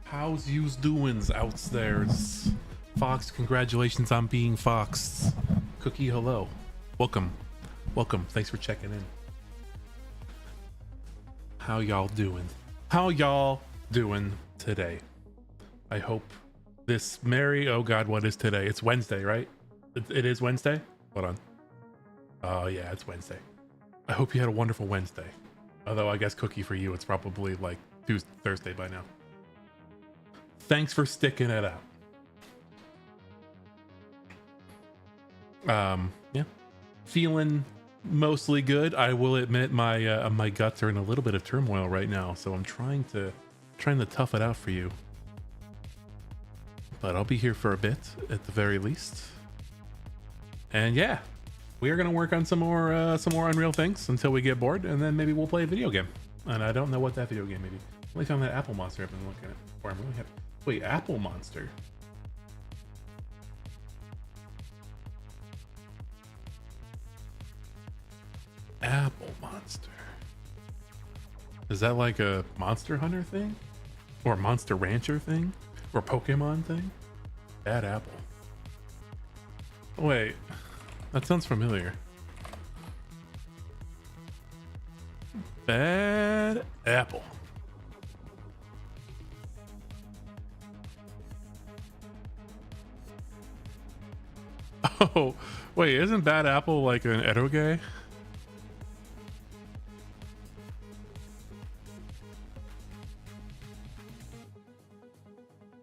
How's yous doings out there? Fox, congratulations on being Fox. Cookie, hello. Welcome. Thanks for checking in. How y'all doing? How y'all doing today? I hope this merry... Oh God, what is today? It's Wednesday, right? It is Wednesday? Hold on. Oh yeah, it's Wednesday. I hope you had a wonderful Wednesday. Although I guess Cookie, for you, it's probably like Tuesday, Thursday by now. Thanks for sticking it out. Yeah, feeling mostly good. I will admit my my guts are in a little bit of turmoil right now, so I'm trying to tough it out for you. But I'll be here for a bit at the very least. And yeah, we are gonna work on some more Unreal things until we get bored, and then maybe we'll play a video game. And I don't know what that video game may be. I only found that Apple Monster I've been looking at. Or I'm really happy. Wait, Apple Monster. Apple Monster. Is that like a Monster Hunter thing? Or Monster Rancher thing? Or Pokemon thing? Bad Apple. Wait, that sounds familiar. Bad Apple. Oh, wait, isn't Bad Apple like an eroge?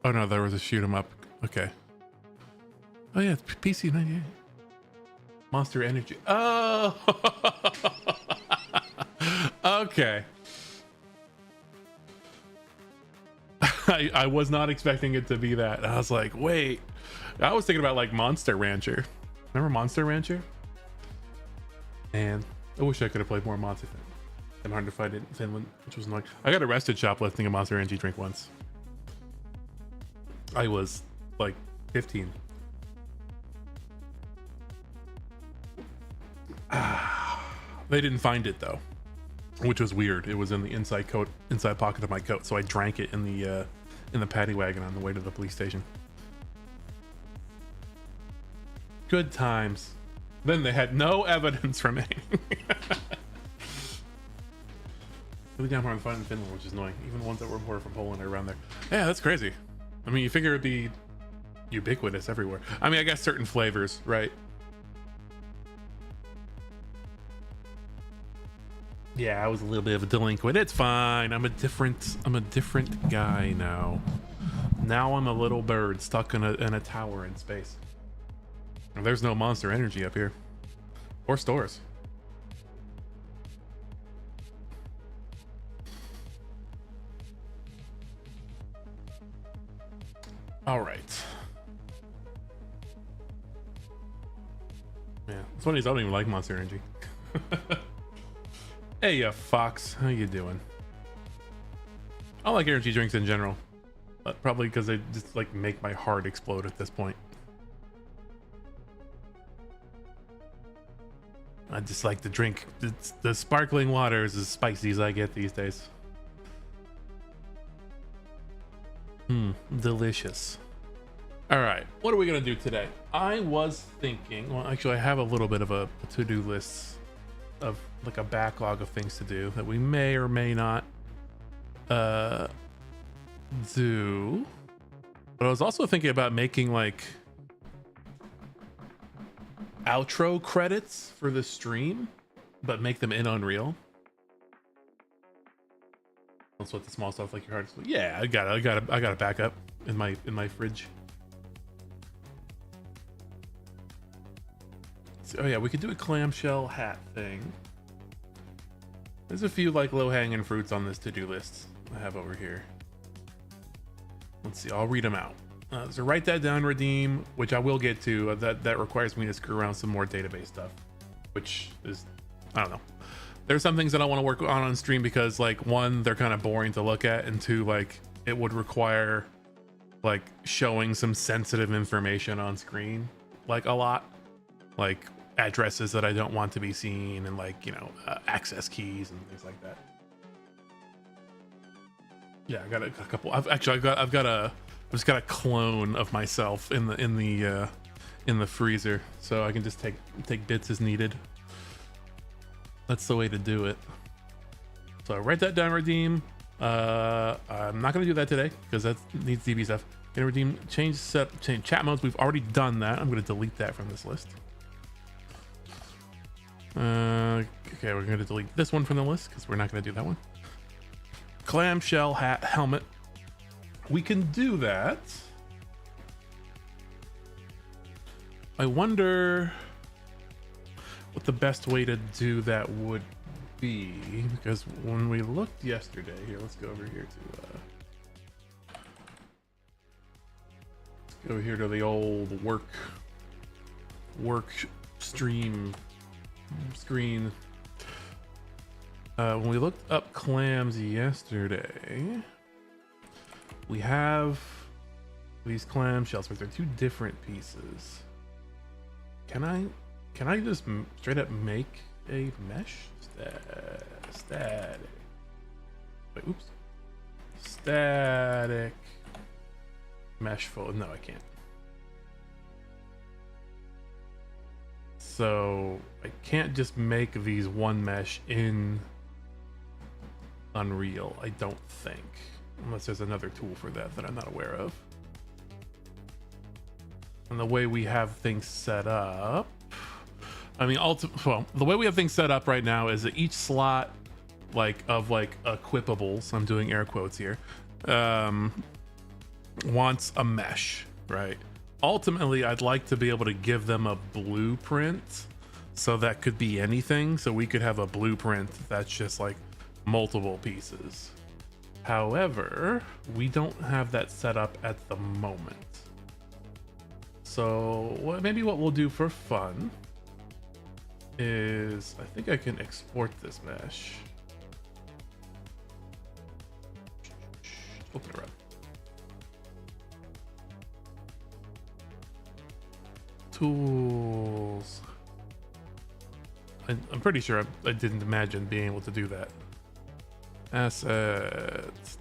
Oh no, there was a shoot 'em up. Okay. Oh yeah, it's PC 98. Monster Energy. Oh, okay. I was not expecting it to be that. I was like, wait. I was thinking about like Monster Rancher. Remember Monster Rancher? And I wish I could have played more Monster thing. I'm hard to find it in Finland, which was annoying. I got arrested shoplifting a Monster Energy drink once. I was like 15. They didn't find it though, which was weird. It was in the inside pocket of my coat, so I drank it in the paddy wagon on the way to the police station. Good times. Then they had no evidence remaining. Really down hard to find in Finland, which is annoying. Even the ones that were imported from Poland are around there. Yeah, that's crazy. I mean, you figure it'd be ubiquitous everywhere. I mean, I guess certain flavors, right? Yeah, I was a little bit of a delinquent. It's fine. I'm a different guy now. Now I'm a little bird stuck in a tower in space. And there's no Monster Energy up here. Or stores. All right. Yeah, it's funny, I don't even like Monster Energy. Hey, Fox, how you doing? I like energy drinks in general, but probably because they just like make my heart explode at this point. I just like to drink the sparkling water is as spicy as I get these days. Delicious. All right, what are we gonna do today? I was thinking, well, actually I have a little bit of a to-do list of like a backlog of things to do that we may or may not do, but I was also thinking about making like outro credits for the stream, but make them in Unreal. Don't sweat the small stuff like your heart. Yeah, I got a backup in my fridge. So, oh yeah, we could do a clamshell hat thing. There's a few like low-hanging fruits on this to-do list I have over here. Let's see, I'll read them out. So write that down, Redeem, which I will get to. That requires me to screw around some more database stuff, which is, I don't know. There's some things that I want to work on stream because, like, one, they're kind of boring to look at, and two, like, it would require like showing some sensitive information on screen, like a lot, like addresses that I don't want to be seen, and like, you know, access keys and things like that. Yeah, I got a couple. I've just got a clone of myself in the freezer, so I can just take bits as needed. That's the way to do it. So write that down, Redeem. I'm not gonna do that today because that needs DB stuff. Gonna redeem, change chat modes. We've already done that. I'm gonna delete that from this list. Okay, we're gonna delete this one from the list because we're not gonna do that one. Clamshell hat helmet. We can do that. I wonder what the best way to do that would be, because when we looked yesterday, here, let's go over here to the old work stream screen. When we looked up clams yesterday, we have these clam shells, but they're two different pieces. Can I just straight up make a mesh? Static. Wait, oops. Static mesh fold. No, I can't. So I can't just make these one mesh in Unreal, I don't think, unless there's another tool for that I'm not aware of. And the way we have things set up, I mean, well, the way we have things set up right now is that each slot, like, of like equipables, I'm doing air quotes here, wants a mesh, right? Ultimately, I'd like to be able to give them a blueprint, so that could be anything. So we could have a blueprint that's just like multiple pieces. However, we don't have that set up at the moment. So maybe what we'll do for fun is, I think I can export this mesh. Open it up. Tools. I'm pretty sure I didn't imagine being able to do that. Assets.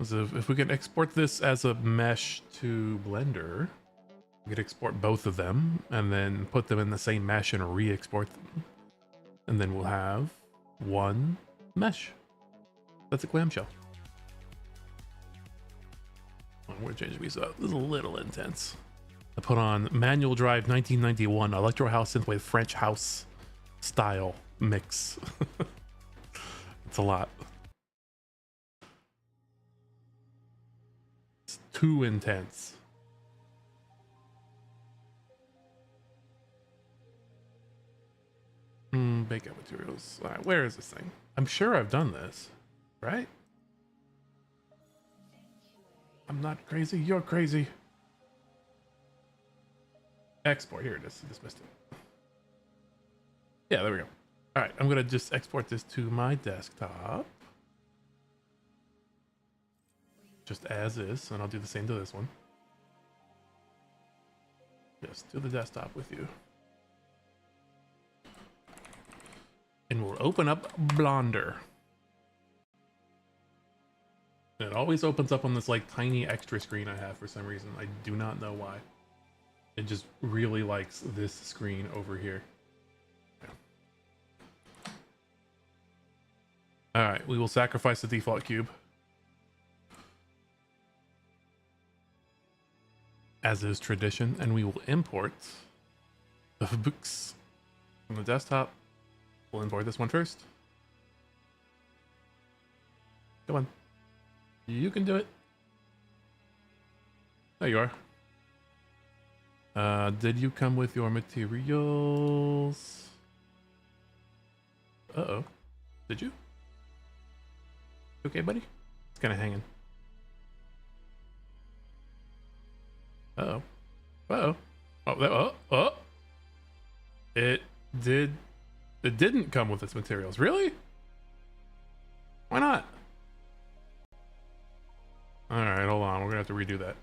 So if we can export this as a mesh to Blender, we could export both of them and then put them in the same mesh and re-export them. And then we'll have one mesh. That's a clamshell. We're changing these up. This is a little intense. I put on manual drive 1991 Electro House Synthwave French House style mix. It's a lot. It's too intense. Bacon materials. All right, where is this thing? I'm sure I've done this, right? I'm not crazy. You're crazy. Export. Here it is. I just missed it. Yeah, there we go. All right, I'm going to just export this to my desktop. Just as is, and I'll do the same to this one. Just to the desktop with you. And we'll open up Blender. It always opens up on this like tiny extra screen I have for some reason. I do not know why. It just really likes this screen over here. Yeah. All right, we will sacrifice the default cube. As is tradition, and we will import the books from the desktop. We'll import this one first. Come on. You can do it. There you are. Did you come with your materials? Uh-oh. Did you? Okay, buddy? It's kind of hanging. Uh-oh. Uh-oh. Oh. It did. It didn't come with its materials. Really? Why not? All right, hold on. We're gonna have to redo that.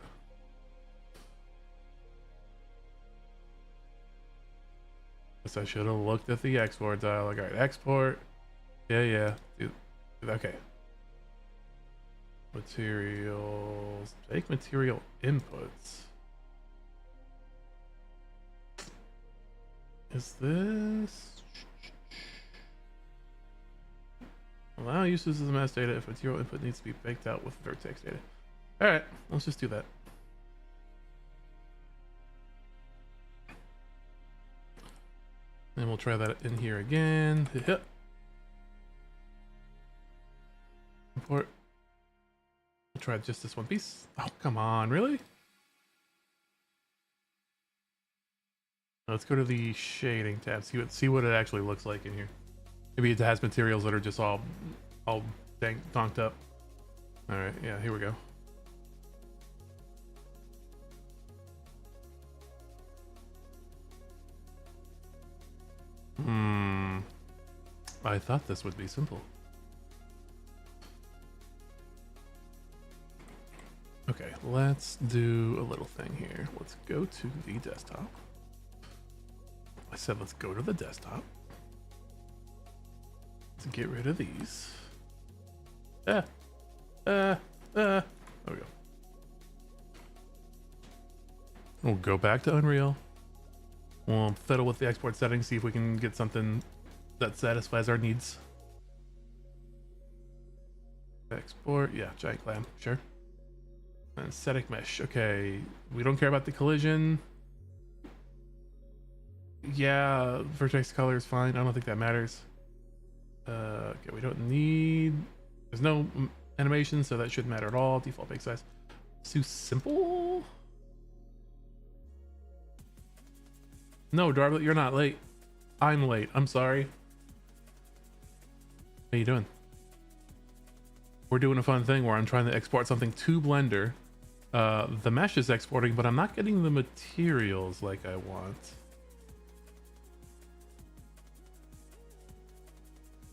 Guess I should have looked at the export dialog. All right, export. Yeah. Okay. Materials. Take material inputs. Is this? Allow uses of the mass data if material input needs to be baked out with vertex data. All right, let's just do that. And we'll try that in here again. Yep. Import. We'll try just this one piece. Oh, come on, really? Let's go to the shading tab. See what it actually looks like in here. Maybe it has materials that are just all donked up. All right, yeah, here we go. I thought this would be simple. Okay, let's do a little thing here. Let's go to the desktop. I said let's go to the desktop. Let's get rid of these. There we go. We'll go back to Unreal. We'll fiddle with the export settings, see if we can get something that satisfies our needs. Export, yeah, giant clam, sure. And static mesh, okay. We don't care about the collision. Yeah, vertex color is fine. I don't think that matters. Okay, we don't need. There's no animation, so that shouldn't matter at all. Default bake size. Too simple. No, Darby, you're not late. I'm late. I'm sorry. How you doing? We're doing a fun thing where I'm trying to export something to Blender. The mesh is exporting, but I'm not getting the materials like I want.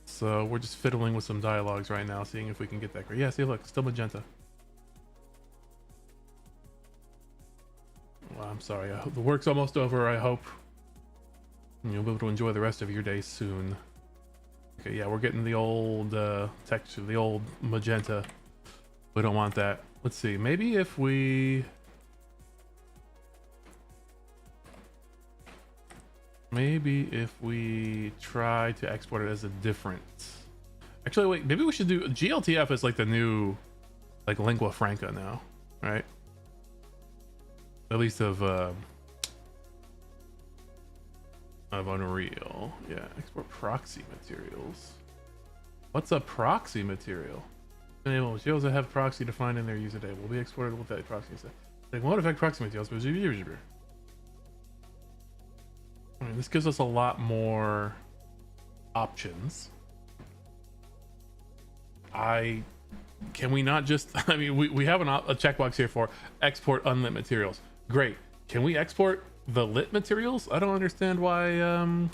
So we're just fiddling with some dialogues right now, seeing if we can get that great. Yeah, see, look, still magenta. Well, I'm sorry. I hope the work's almost over. I hope you'll be able to enjoy the rest of your day soon. Okay, yeah, we're getting the old texture, the old magenta. We don't want that. Let's see. Maybe if we try to export it as a different. Actually, wait. Maybe we should do GLTF as like the new, like lingua franca now, right? At least of Unreal. Yeah, export proxy materials. What's a proxy material? Enable materials that have proxy defined in their user data will be exported with that proxy set. They won't affect proxy materials, but I mean, this gives us a lot more options. Can we not just, I mean, we have a checkbox here for export unlit materials. Great. Can we export the lit materials? I don't understand why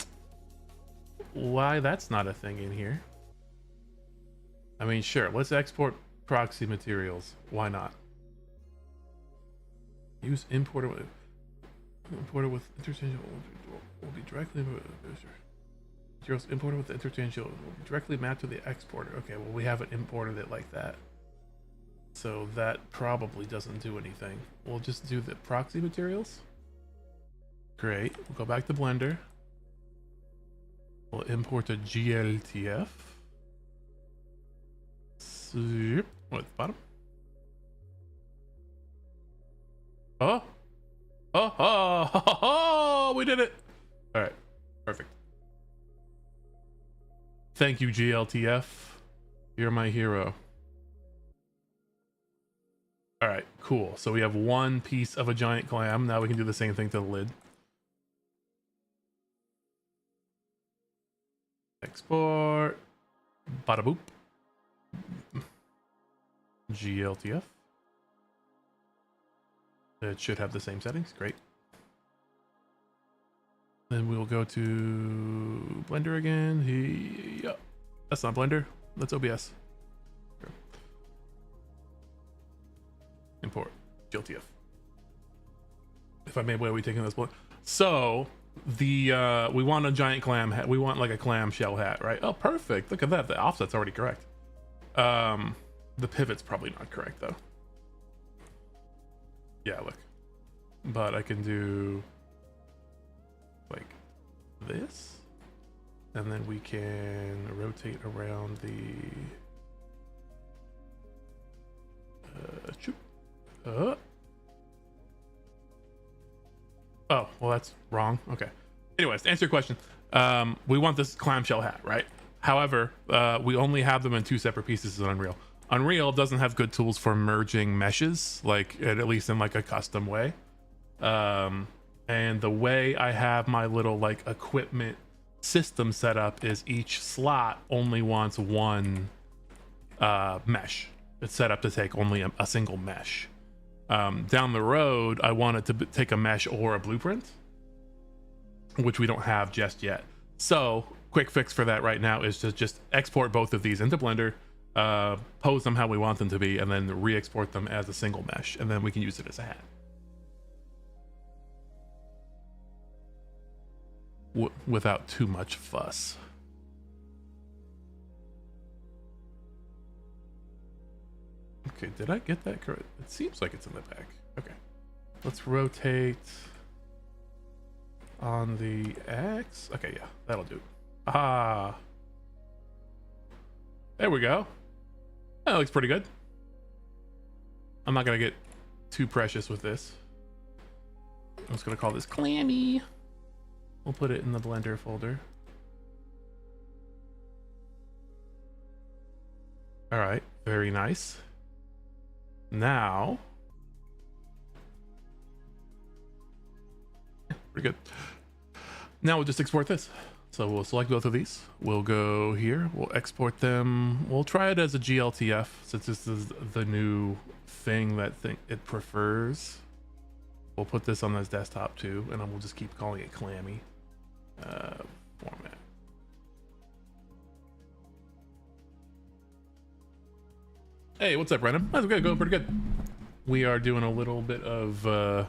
that's not a thing in here. I mean, sure, let's export proxy materials. Why not? Use importer with interchangeable will be directly materials imported with the interchangeable will be directly mapped to the exporter. Okay, well, we haven't imported it like that, so that probably doesn't do anything. We'll just do the proxy materials. Great. We'll go back to Blender. We'll import a GLTF. What, the bottom? Oh, we did it. All right, perfect. Thank you, GLTF. You're my hero. All right, cool. So we have one piece of a giant clam. Now we can do the same thing to the lid. Export. Bada boop. GLTF. It should have the same settings. Great. Then we'll go to Blender again. Yeah, that's not Blender. That's OBS. Here. Import GLTF. If I made way, we taking this one. So the we want a giant clam hat. We want like a clam shell hat, right? Oh, perfect. Look at that. The offset's already correct. The pivot's probably not correct though. Yeah, look. But I can do like this, and then we can rotate around the oh, well, that's wrong. Okay. Anyways, to answer your question, we want this clamshell hat, right? However, we only have them in two separate pieces in Unreal. Unreal doesn't have good tools for merging meshes, like at least in like a custom way. And the way I have my little like equipment system set up is each slot only wants one mesh. It's set up to take only a single mesh. Down the road, I want it to take a mesh or a blueprint, which we don't have just yet. So quick fix for that right now is to just export both of these into Blender, pose them how we want them to be, and then re-export them as a single mesh, and then we can use it as a hat. Without too much fuss. Okay, did I get that correct? It seems like it's in the back. Okay, let's rotate on the X. Okay, yeah, that'll do. Ah, there we go. That looks pretty good. I'm not gonna get too precious with this. I'm just gonna call this Clammy. We'll put it in the Blender folder. All right, very nice. Now, yeah, pretty good. Now we'll just export this. So we'll select both of these. We'll go here. We'll export them. We'll try it as a GLTF since this is the new thing that it prefers. We'll put this on this desktop too, and then we'll just keep calling it Clammy format. Hey, what's up, Brennan? That's good, going pretty good. We are doing a little bit of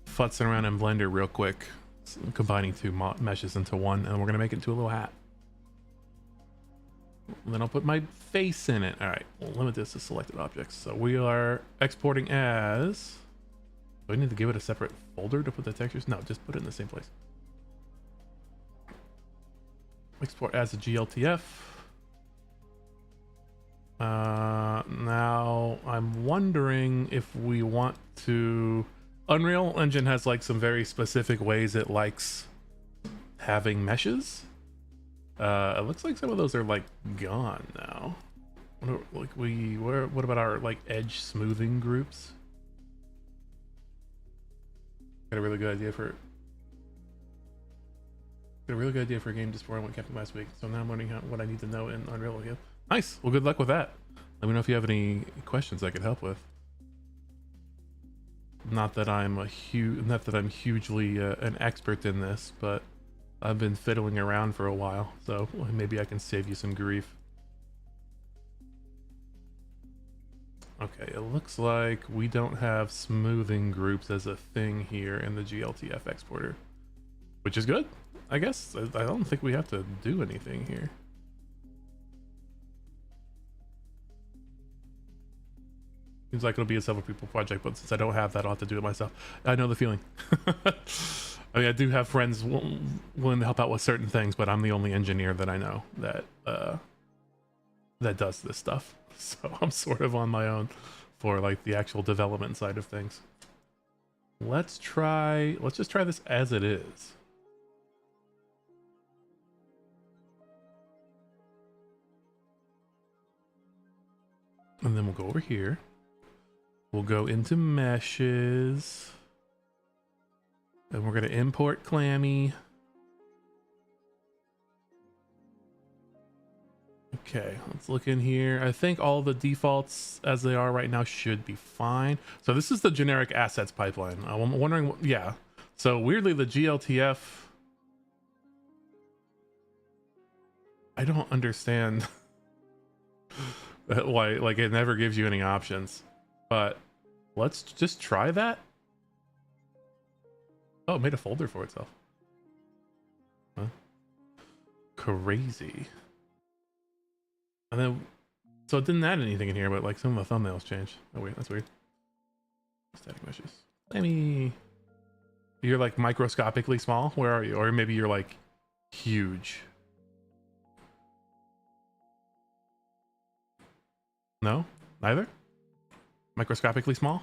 futzing around in Blender real quick, combining two meshes into one, and we're gonna make it into a little hat. And then I'll put my face in it. All right, we'll limit this to selected objects. So we are exporting as. Do I need to give it a separate folder to put the textures? No, just put it in the same place. Export as a GLTF. Now I'm wondering if we want to. Unreal Engine has like some very specific ways it likes having meshes. It looks like some of those are like gone now. What about our like edge smoothing groups? Got a really good idea for a game just before I went camping last week. So now I'm wondering what I need to know in Unreal again. Nice. Well, good luck with that. Let me know if you have any questions I could help with. Not that I'm hugely an expert in this, but I've been fiddling around for a while, so maybe I can save you some grief. Okay, it looks like we don't have smoothing groups as a thing here in the GLTF exporter, which is good, I guess. I don't think we have to do anything here. Seems like it'll be a several people project, but since I don't have that, I'll have to do it myself. I know the feeling. I mean, I do have friends willing to help out with certain things, but I'm the only engineer that I know that that does this stuff. So I'm sort of on my own for like the actual development side of things. Let's just try this as it is. And then we'll go over here. We'll go into meshes. And we're going to import Clammy. Okay, let's look in here. I think all the defaults as they are right now should be fine. So this is the generic assets pipeline. I'm wondering, yeah. So weirdly, the GLTF, I don't understand why, like, it never gives you any options. But let's just try that. Oh, it made a folder for itself. Huh? Crazy. And then, so it didn't add anything in here, but like some of the thumbnails changed. Oh wait, that's weird. Static meshes. You're like microscopically small. Where are you? Or maybe you're like huge. No, neither. Microscopically small.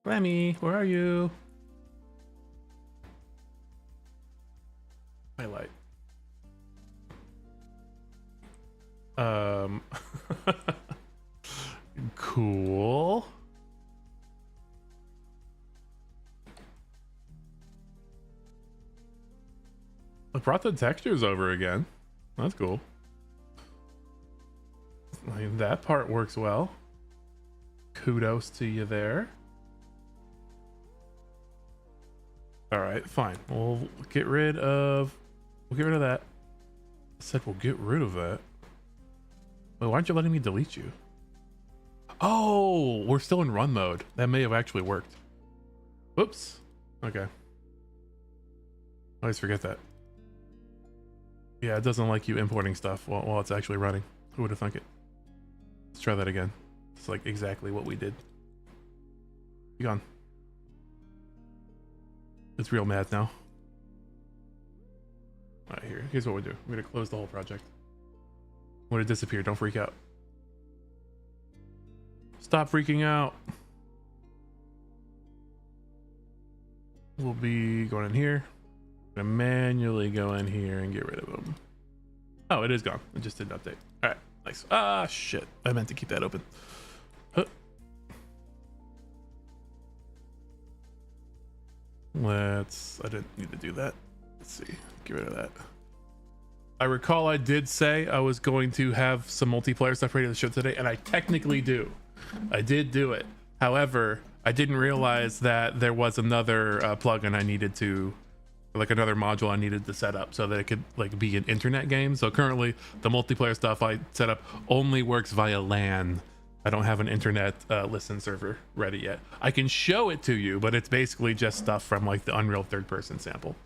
Clammy, where are you? Highlight. Cool. I brought the textures over again. That's cool. I mean, that part works well. Kudos to you there. All right, fine. We'll get rid of that. I said we'll get rid of that. Wait, why aren't you letting me delete you? Oh, we're still in run mode. That may have actually worked. Whoops. Okay. I always forget that. Yeah, it doesn't like you importing stuff while it's actually running. Who would have thunk it? Let's try that again. It's like exactly what we did. Be gone. It's real mad now. All right, here's what we do. We're gonna close the whole project. When it disappeared, don't freak out. Stop freaking out. We'll be going in here. I'm gonna manually go in here and get rid of them. Oh, it is gone. It just didn't update. All right, nice. Ah, shit. I meant to keep that open. Huh. I didn't need to do that. Let's see. Get rid of that. I recall I did say I was going to have some multiplayer stuff ready to the show today, and I technically do. I did do it. However, I didn't realize that there was another plugin I needed to, like another module I needed to set up so that it could like be an internet game. So currently the multiplayer stuff I set up only works via LAN. I don't have an internet listen server ready yet. I can show it to you, but it's basically just stuff from like the Unreal third person sample.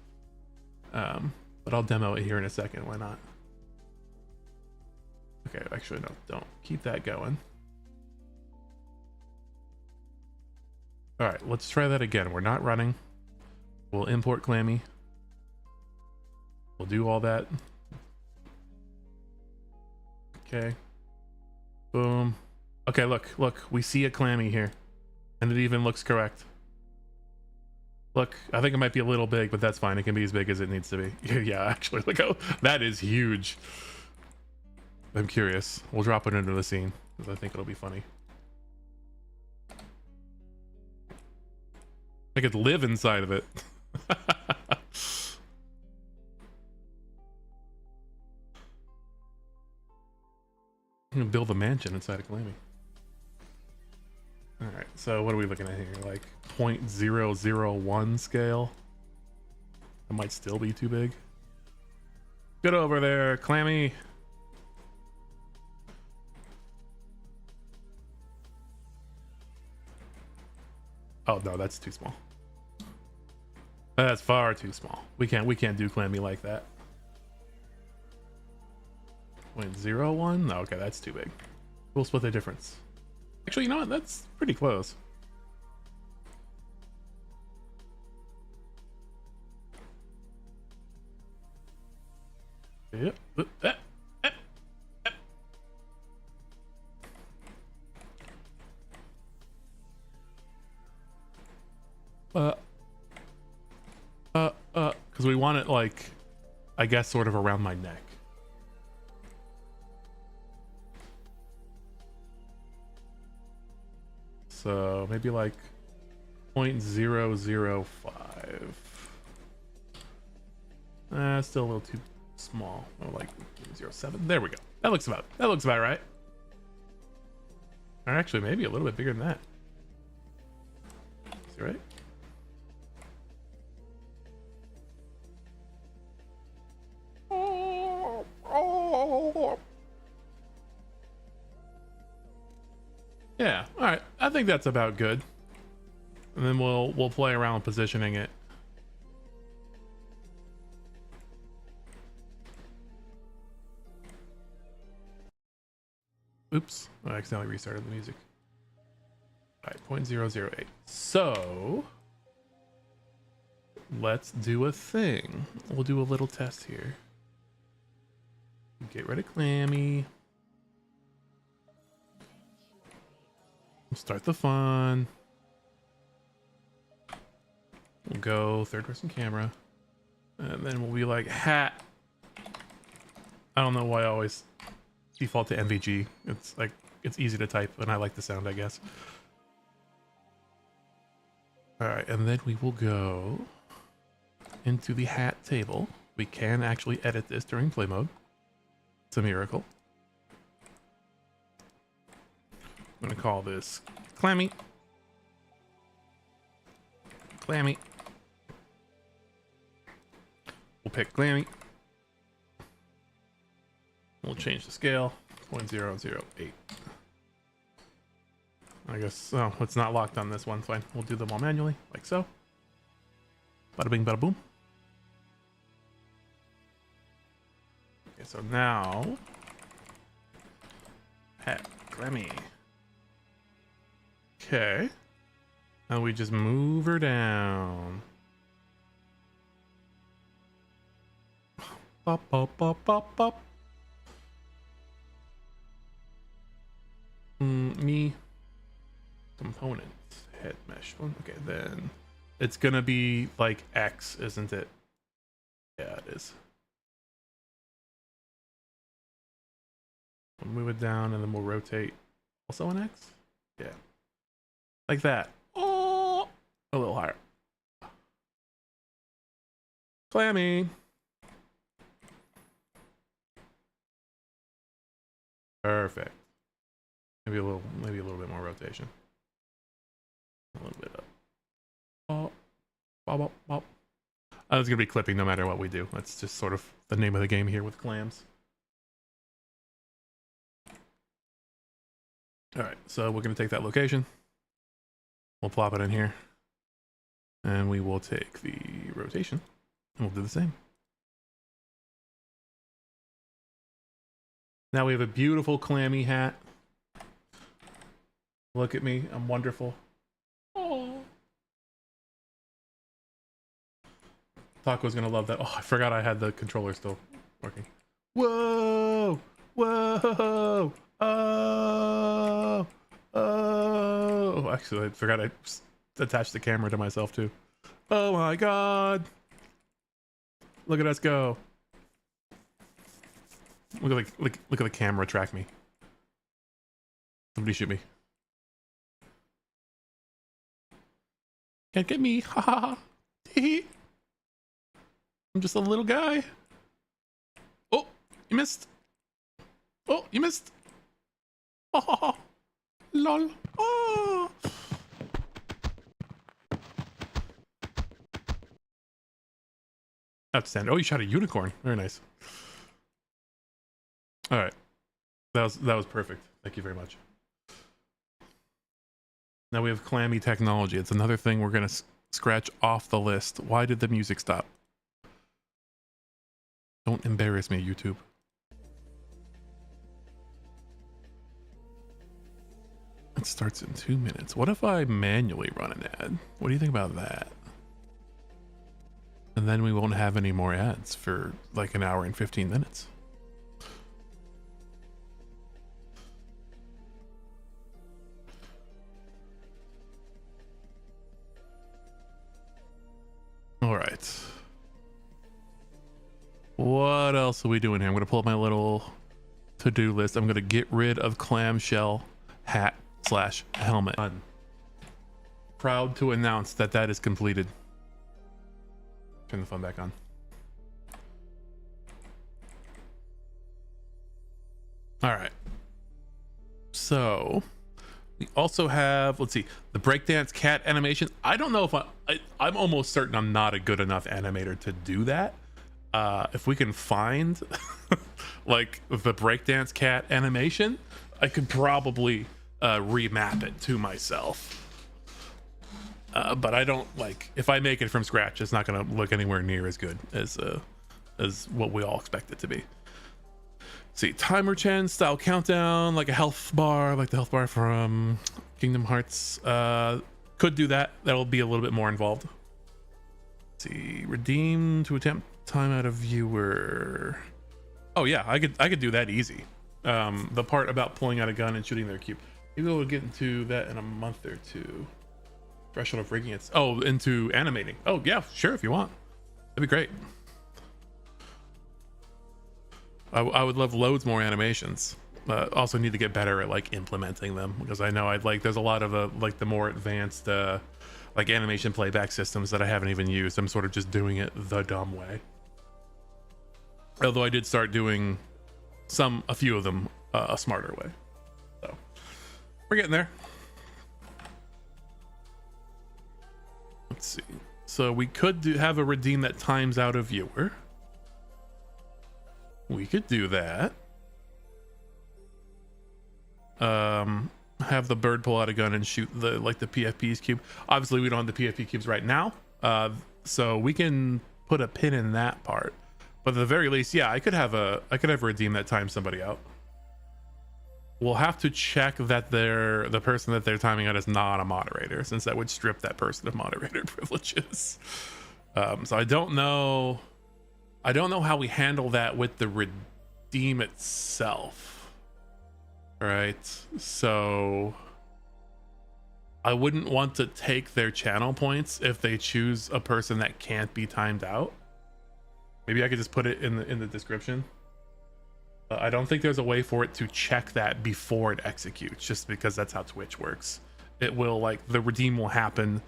But I'll demo it here in a second. Why not? Okay, actually no, don't. Keep that going. All right, let's try that again. We're not running. We'll import Clammy. We'll do all that. Okay. Boom. Okay, look, we see a Clammy here. And it even looks correct. Look, I think it might be a little big, but that's fine. It can be as big as it needs to be. Yeah, actually, look how that is huge. I'm curious. We'll drop it into the scene because I think it'll be funny. I could live inside of it. I'm gonna build a mansion inside of Clammy. All right, so what are we looking at here? Like 0.001 scale. That might still be too big. Get over there, Clammy. Oh no, that's too small. That's far too small. We can't do Clammy like that. 0.01? No, okay, that's too big. We'll split the difference. Actually, you know what? That's pretty close. Yep. Because we want it like, I guess, sort of around my neck. So maybe like 0.005. Still a little too small. Oh, like 0.07. There we go. That looks about right. Or actually, maybe a little bit bigger than that. Is it right? Yeah. All right. I think that's about good. And then we'll play around positioning it. Oops, I accidentally restarted the music. All right, 0.008. So let's do a thing. We'll do a little test here. Get rid of Clammy. Start the fun. We'll go third person camera. And then we'll be like, hat. I don't know why I always default to MVG. It's like, it's easy to type and I like the sound, I guess. All right, and then we will go into the hat table. We can actually edit this during play mode. It's a miracle. I'm gonna call this Clammy. Clammy. We'll pick Clammy. We'll change the scale, 0.008. I guess, oh, it's not locked on this one. Fine, we'll do them all manually, like so. Bada bing, bada boom. Okay, so now, hat Clammy. Okay, and we just move her down. Pop, pop, pop, pop, pop. Me. Components. Head mesh one. Okay, then it's gonna be like X, isn't it? Yeah, it is. We'll move it down and then we'll rotate. Also an X? Yeah. Like that. Oh, a little higher. Clammy. Perfect. Maybe a little bit more rotation. A little bit up. Oh, bop, bop, bop. It's gonna be clipping no matter what we do. That's just sort of the name of the game here with clams. All right, so we're gonna take that location. We'll plop it in here, and we will take the rotation, and we'll do the same. Now we have a beautiful Clammy hat. Look at me, I'm wonderful. Oh. Taco's gonna love that. Oh, I forgot I had the controller still working. Whoa! Whoa! Oh! Oh! Actually, I forgot I attached the camera to myself too. Oh my god! Look at us go! Look at the camera track me. Somebody shoot me. Can't get me. Ha ha ha. I'm just a little guy. Oh, you missed. Oh, you missed. Oh, lol. Oh. Outstanding. Oh, you shot a unicorn. Very nice. All right. That was perfect. Thank you very much. Now we have Clammy technology. It's another thing we're going to scratch off the list. Why did the music stop? Don't embarrass me, YouTube. It starts in 2 minutes. What if I manually run an ad? What do you think about that? And then we won't have any more ads for like an hour and 15 minutes. All right. What else are we doing here? I'm going to pull up my little to-do list. I'm going to get rid of clamshell hat / helmet. Proud to announce that that is completed. Turn the phone back on. All right. So we also have, let's see, the breakdance cat animation. I don't know if I'm almost certain I'm not a good enough animator to do that. If we can find like the breakdance cat animation, I could probably remap it to myself. But I don't like, if I make it from scratch, it's not going to look anywhere near as good as what we all expect it to be. See, timer chain style countdown, like a health bar, like the health bar from Kingdom Hearts. Could do that. That'll be a little bit more involved. Let's see, redeem to attempt time out of viewer. Oh yeah, I could do that easy. The part about pulling out a gun and shooting their cube. Maybe we'll get into that in a month or two. Threshold of rigging it. Oh, into animating. Oh yeah, sure, if you want. That'd be great. I would love loads more animations. Also need to get better at like implementing them, because I know there's a lot of like the more advanced like animation playback systems that I haven't even used. I'm sort of just doing it the dumb way. Although I did start doing a few of them a smarter way. So we're getting there. Let's see. So we could have a redeem that times out a viewer. We could do that. Have the bird pull out a gun and shoot the PFP's cube. Obviously we don't have the PFP cubes right now, so we can put a pin in that part. But at the very least, yeah, I could have a redeem that times somebody out. We'll have to check that the person that they're timing out is not a moderator, since that would strip that person of moderator privileges. So I don't know how we handle that with the redeem itself. Right, so I wouldn't want to take their channel points if they choose a person that can't be timed out. Maybe I could just put it in the description. I don't think there's a way for it to check that before it executes, just because that's how Twitch works. It will, like, the redeem will happen,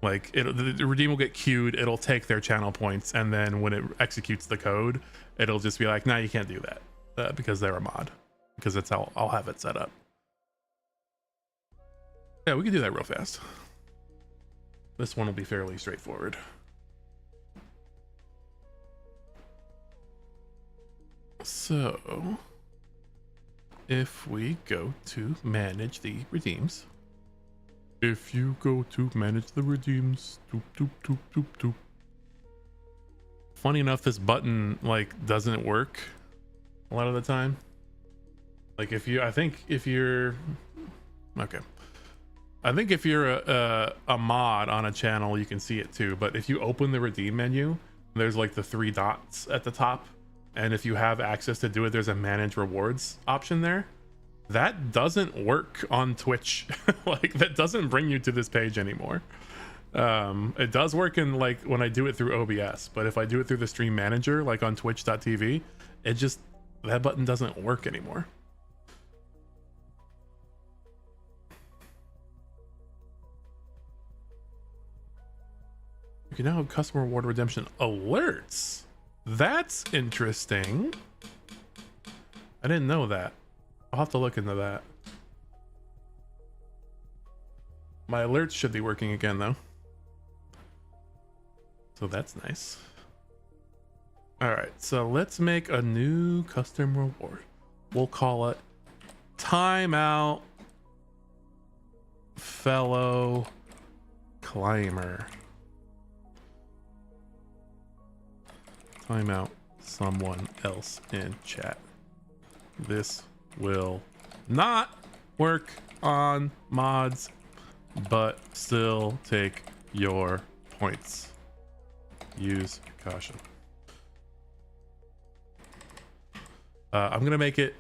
like the redeem will get queued, it'll take their channel points, and then when it executes the code, it'll just be like, nah, you can't do that because they're a mod, because that's how I'll have it set up. Yeah, we can do that real fast. This one will be fairly straightforward. So if we go to manage the redeems, if you go to manage the redeems, doop, doop, doop, doop, doop. Funny enough, this button like doesn't work a lot of the time. Like I think if you're a mod on a channel, you can see it too. But if you open the redeem menu, there's like the 3 dots at the top. And if you have access to do it, there's a manage rewards option there. That doesn't work on Twitch. Like, that doesn't bring you to this page anymore. It does work in, like, when I do it through OBS, but if I do it through the stream manager, like on twitch.tv, that button doesn't work anymore. You can now have customer reward redemption alerts. That's interesting. I didn't know that. I'll have to look into that. My alerts should be working again though, so that's nice. All right, so let's make a new custom reward. We'll call it Timeout Fellow Climber. Timeout someone else in chat. This will not work on mods, but still take your points. Use caution. I'm gonna make it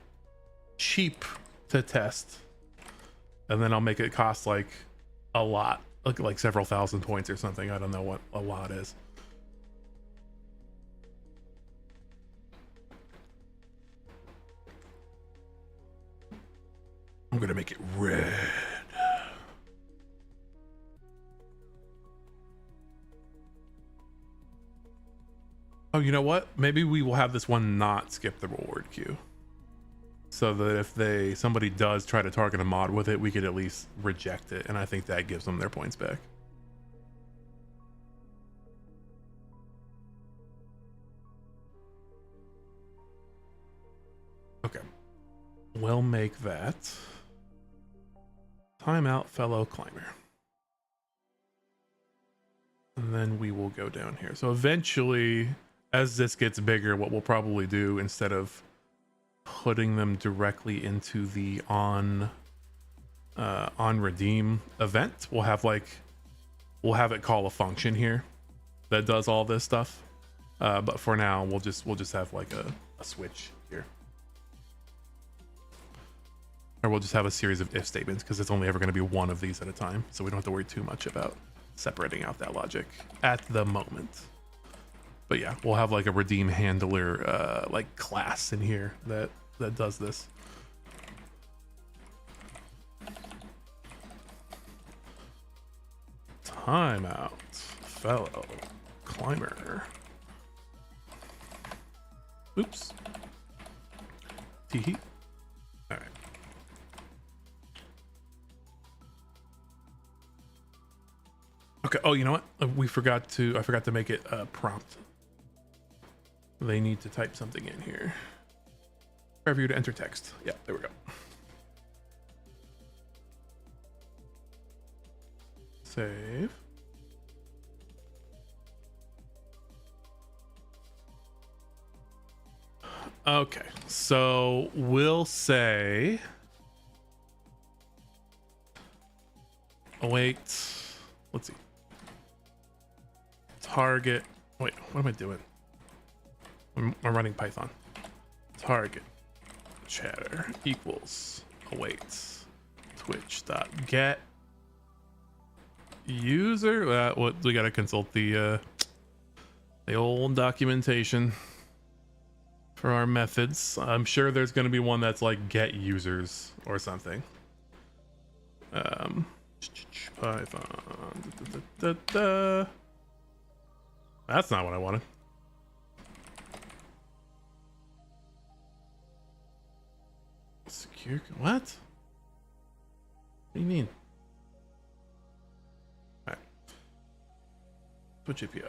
cheap to test, and then I'll make it cost like a lot, like several thousand points or something. I don't know what a lot is. I'm gonna make it red. Oh, you know what? Maybe we will have this one not skip the reward queue. so that if somebody does try to target a mod with it, we could at least reject it, and I think that gives them their points back. Okay, we'll make that timeout, fellow climber. And then we will go down here. So eventually, as this gets bigger, what we'll probably do, instead of putting them directly into the on redeem event, we'll have it call a function here that does all this stuff. But for now, we'll just have like a switch here, or we'll just have a series of if statements, because it's only ever going to be one of these at a time, so we don't have to worry too much about separating out that logic at the moment. But yeah, we'll have like a redeem handler like class in here that does this. Timeout, fellow climber. Oops. Tee-hee. All right. Okay. Oh, you know what? I forgot to make it a prompt. They need to type something in here. Prepare you to enter text. Yeah, there we go. Save. Okay, so we'll say await. Let's see. Target. Wait, what am I doing? I'm running Python. Target chatter equals await twitch.get user. What we gotta consult the old documentation for our methods. I'm sure there's gonna be one that's like get users or something. Python. That's not what I wanted. Secure. What? What do you mean? All right. Twitch API.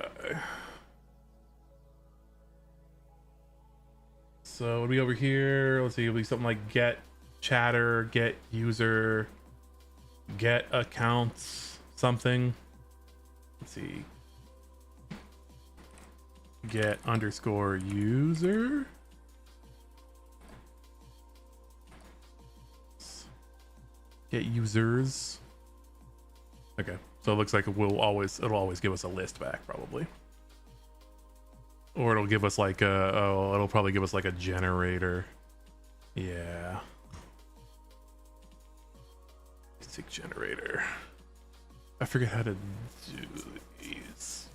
So it'll be over here. Let's see. It'll be something like get chatter, get user, get accounts, something. Let's see. Get underscore user. Get users. Okay, so it looks like it'll always give us a list back probably, or it'll give us like it'll probably give us like a generator. Yeah, basic generator. I forget how to do these.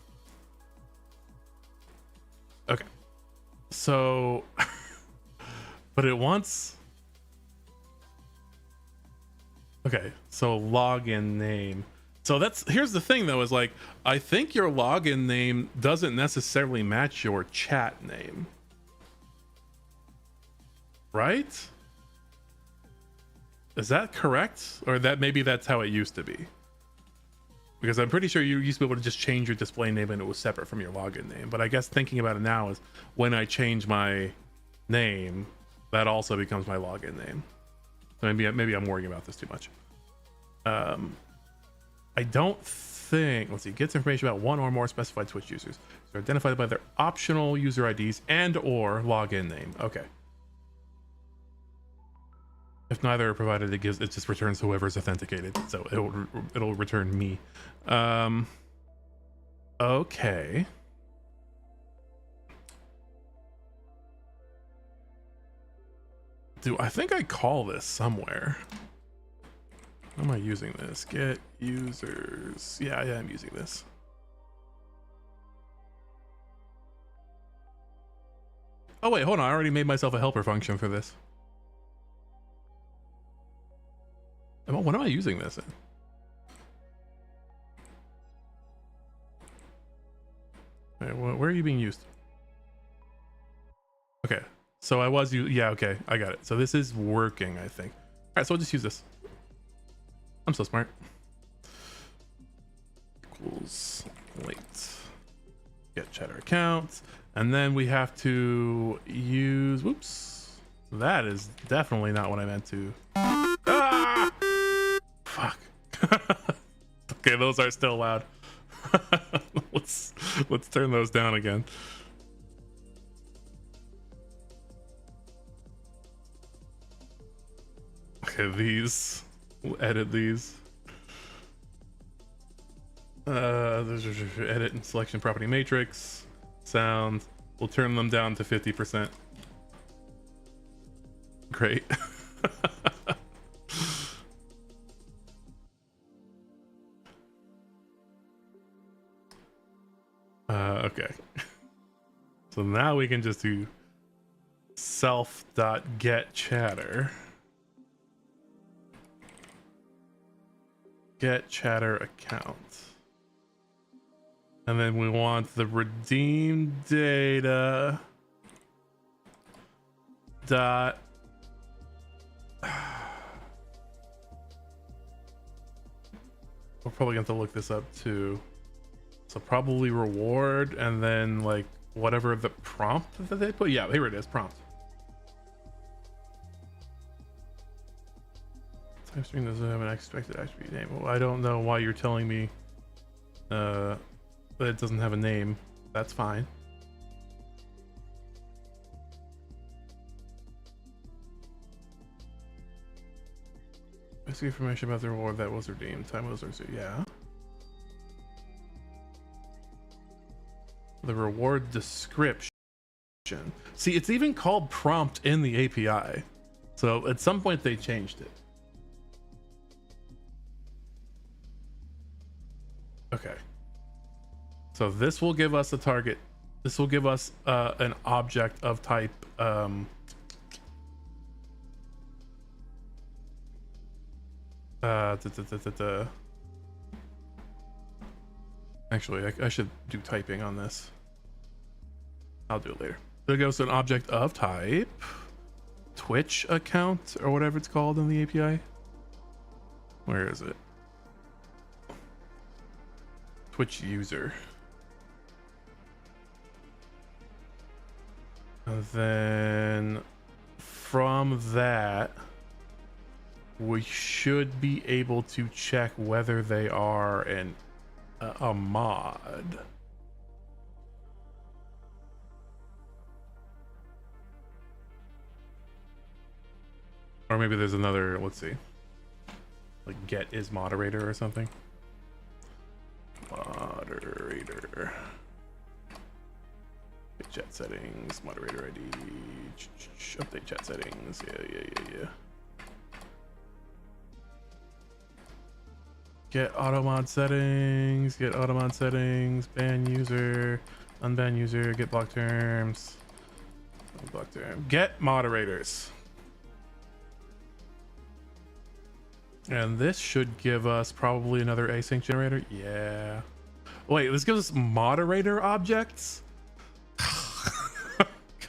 Okay, so but it wants. Okay, so login name. So here's the thing though, is like, I think your login name doesn't necessarily match your chat name. Right? Is that correct? Or maybe that's how it used to be. Because I'm pretty sure you used to be able to just change your display name and it was separate from your login name. But I guess thinking about it now is when I change my name, that also becomes my login name. Maybe I'm worrying about this too much. I don't think. Let's see. Gets information about one or more specified Twitch users. They're identified by their optional user IDs and/or login name. Okay. If neither are provided, it just returns whoever's authenticated. So it'll return me. Okay. I think I call this somewhere. How am I using this? Get users. Yeah, I'm using this. Oh wait, hold on. I already made myself a helper function for this. What am I using this in? Where are you being used? Okay, So I was you. Yeah, okay, I got it. So this is working, I think. All right, so I'll just use this. I'm so smart. Equals late. Get chatter accounts, and then we have to use. Whoops, that is definitely not what I meant to. Ah! Fuck. Okay, those are still loud. let's turn those down again. Okay, these. We'll edit these. Edit and selection property matrix. Sound. We'll turn them down to 50%. Great. Okay. So now we can just do self.getChatter. Get chatter account. And then we want the redeemed data dot we're probably going to look this up too. So probably reward and then like whatever the prompt that they put. Yeah, here it is, prompt. Type string doesn't have an expected attribute name. Well, I don't know why you're telling me that it doesn't have a name. That's fine. Basic information about the reward that was redeemed. Time was redeemed. Yeah. The reward description. See, it's even called prompt in the API. So at some point they changed it. Okay. So this will give us a target. This will give us an object of type Actually, I should do typing on this. I'll do it later. There goes to an object of type Twitch account or whatever it's called in the API. Where is it? Twitch user. And then from that, we should be able to check whether they are a mod. Or maybe there's another, let's see. Like get is moderator or something. Moderator. Chat settings, moderator ID, update chat settings. Yeah. Get automod settings, ban user, unban user, get block terms, block term, get moderators. And this should give us probably another async generator. Yeah. Wait, this gives us moderator objects?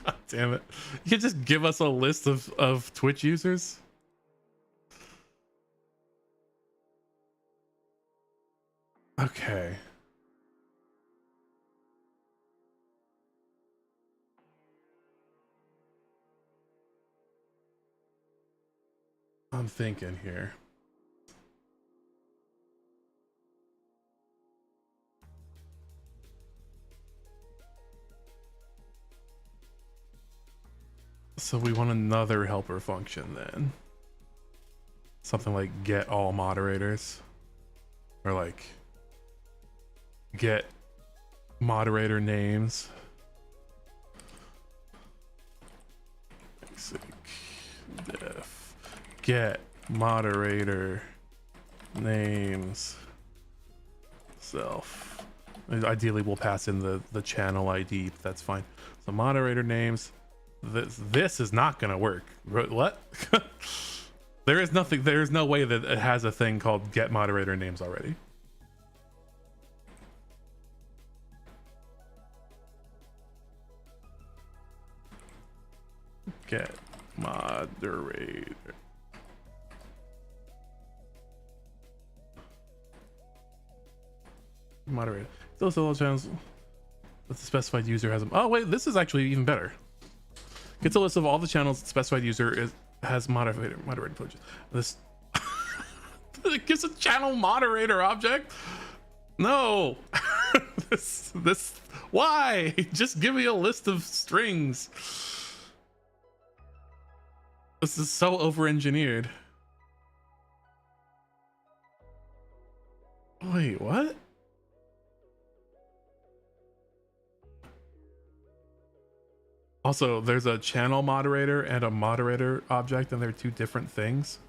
God damn it. You can just give us a list of Twitch users? Okay. I'm thinking here. So we want another helper function then. Something like get all moderators. Or like get moderator names. Basic def. Get moderator names self. Ideally we'll pass in the channel ID, but that's fine. So moderator names. This is not gonna work. What? There is no way that it has a thing called get moderator names already. Get moderator. Moderator. Those all channels. That's the specified user has them. Oh wait, this is actually even better. Gets a list of all the channels the specified user has moderated privileges. This it gives a channel moderator object. No. this why? Just give me a list of strings. This is so over-engineered. Wait, what? Also, there's a channel moderator and a moderator object, and they're two different things.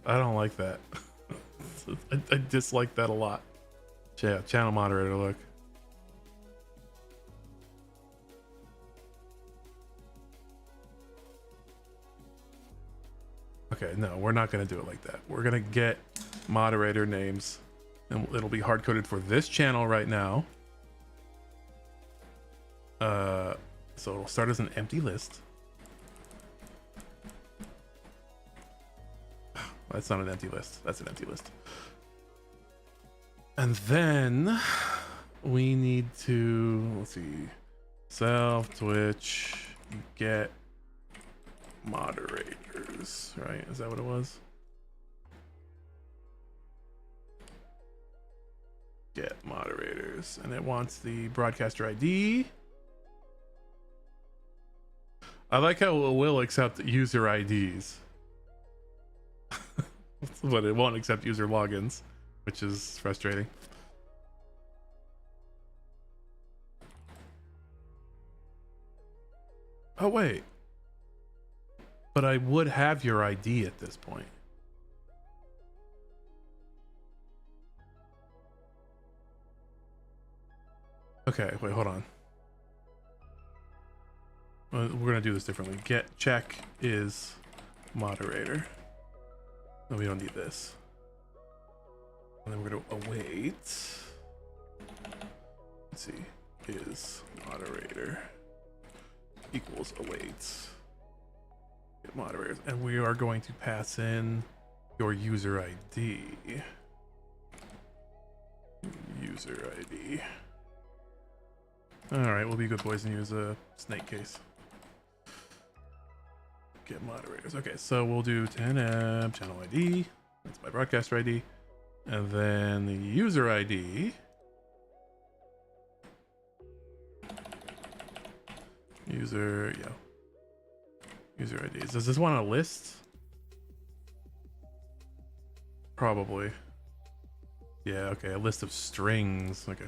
I don't like that. I dislike that a lot. Yeah, channel moderator, look. Okay, no, we're not going to do it like that. We're going to get moderator names, and it'll be hard-coded for this channel right now. So it'll start as an empty list. That's not an empty list. That's an empty list. And then we need to, let's see, self Twitch get moderators, right? Is that what it was? Get moderators, and it wants the broadcaster ID. I like how it will accept user IDs. But it won't accept user logins, which is frustrating. Oh wait, but I would have your ID at this point. Okay, wait, hold on. We're gonna do this differently. Get check is moderator. No, we don't need this. And then we're gonna await. Let's see, is moderator equals awaits. Get moderators, and we are going to pass in your user ID. User ID. All right, we'll be good boys and use a snake case. Get moderators. Okay, so we'll do 10M channel ID. That's my broadcaster ID. And then the user ID. User, yeah. User IDs. Does this want a list? Probably. Yeah, okay, a list of strings. Okay.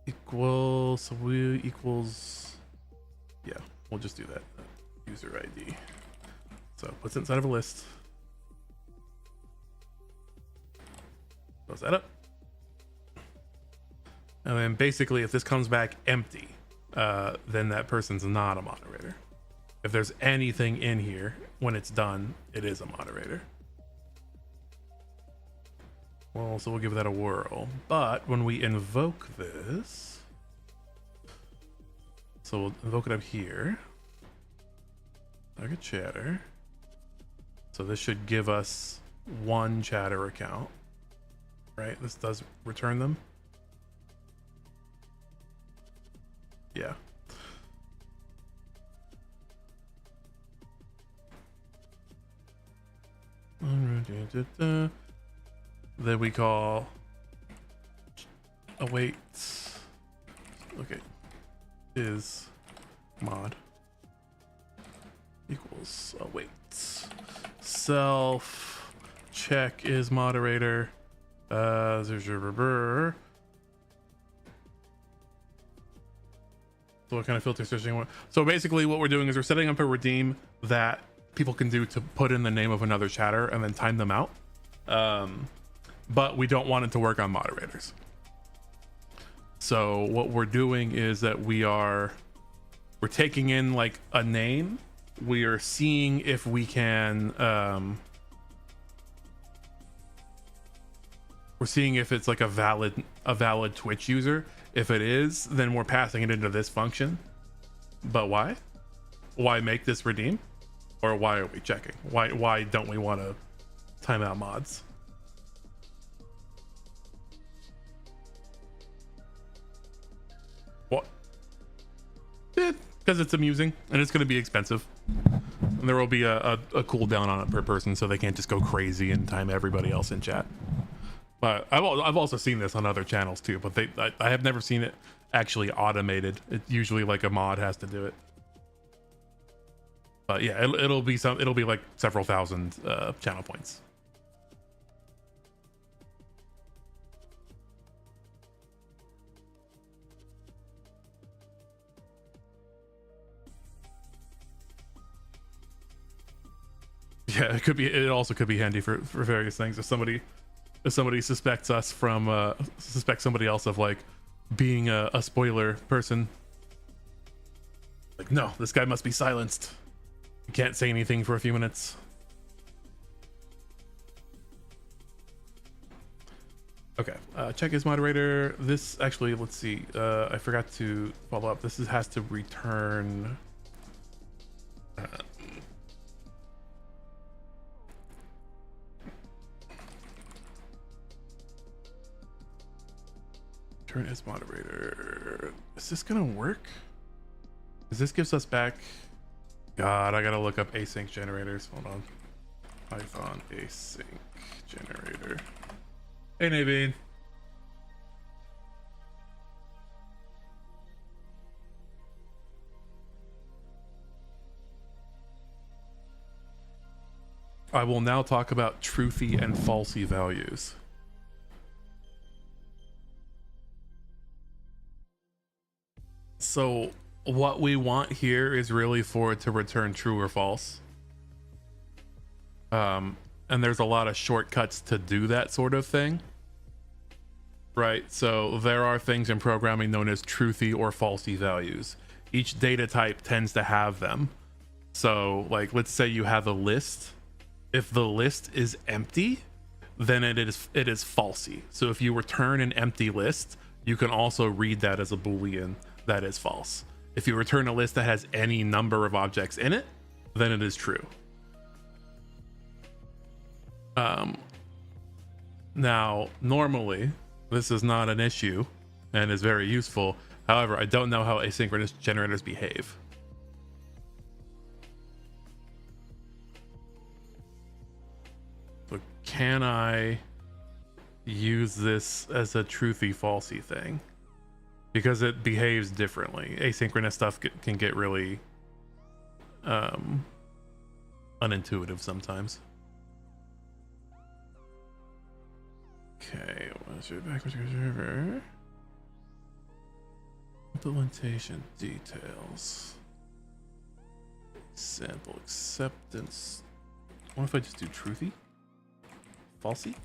Equals, so we equals, yeah, we'll just do that. User ID. So puts it inside of a list. Close that up. And then basically if this comes back empty, then that person's not a moderator. If there's anything in here, when it's done, it is a moderator. Well, so we'll give that a whirl. But when we invoke this, so we'll invoke it up here. Target chatter. So this should give us one chatter account, right? This does return them. Yeah. Then we call await. Okay, is mod equals await. Self check is moderator. There's your reverb. So what kind of filter searching? So basically what we're doing is we're setting up a redeem that people can do to put in the name of another chatter and then time them out. But we don't want it to work on moderators. So what we're doing is that we're taking in like a name we are seeing if we can we're seeing if it's like a valid Twitch user. If it is, then we're passing it into this function. But why make this redeem? Or why are we checking? Why don't we want to timeout mods? What? Because it's amusing and it's going to be expensive. And there will be a cooldown on it per person, so they can't just go crazy and time everybody else in chat. But I've also seen this on other channels too, but I have never seen it actually automated. It's usually like a mod has to do it. But yeah, it'll be like several thousand channel points. Yeah, it could be. It also could be handy for various things. If somebody suspects us from suspects somebody else of like being a spoiler person, like, no, this guy must be silenced. You can't say anything for a few minutes. Okay, check his moderator. This actually, let's see. I forgot to follow up. Has to return. Turn as moderator. Is this gonna work? Because this gives us back. God, I gotta look up async generators. Hold on. Python async generator. Hey, Naveen. I will now talk about truthy and falsy values. So what we want here is really for it to return true or false. And there's a lot of shortcuts to do that sort of thing. Right, so there are things in programming known as truthy or falsy values. Each data type tends to have them. So like, let's say you have a list. If the list is empty, then it is falsy. So if you return an empty list, you can also read that as a Boolean that is false. If you return a list that has any number of objects in it, then it is true. Now, normally, this is not an issue and is very useful. However, I don't know how asynchronous generators behave. So can I use this as a truthy falsy thing? Because it behaves differently. Asynchronous stuff can get really unintuitive sometimes. Okay, what's your backwards server? Implementation details. Sample acceptance. What if I just do truthy? Falsy?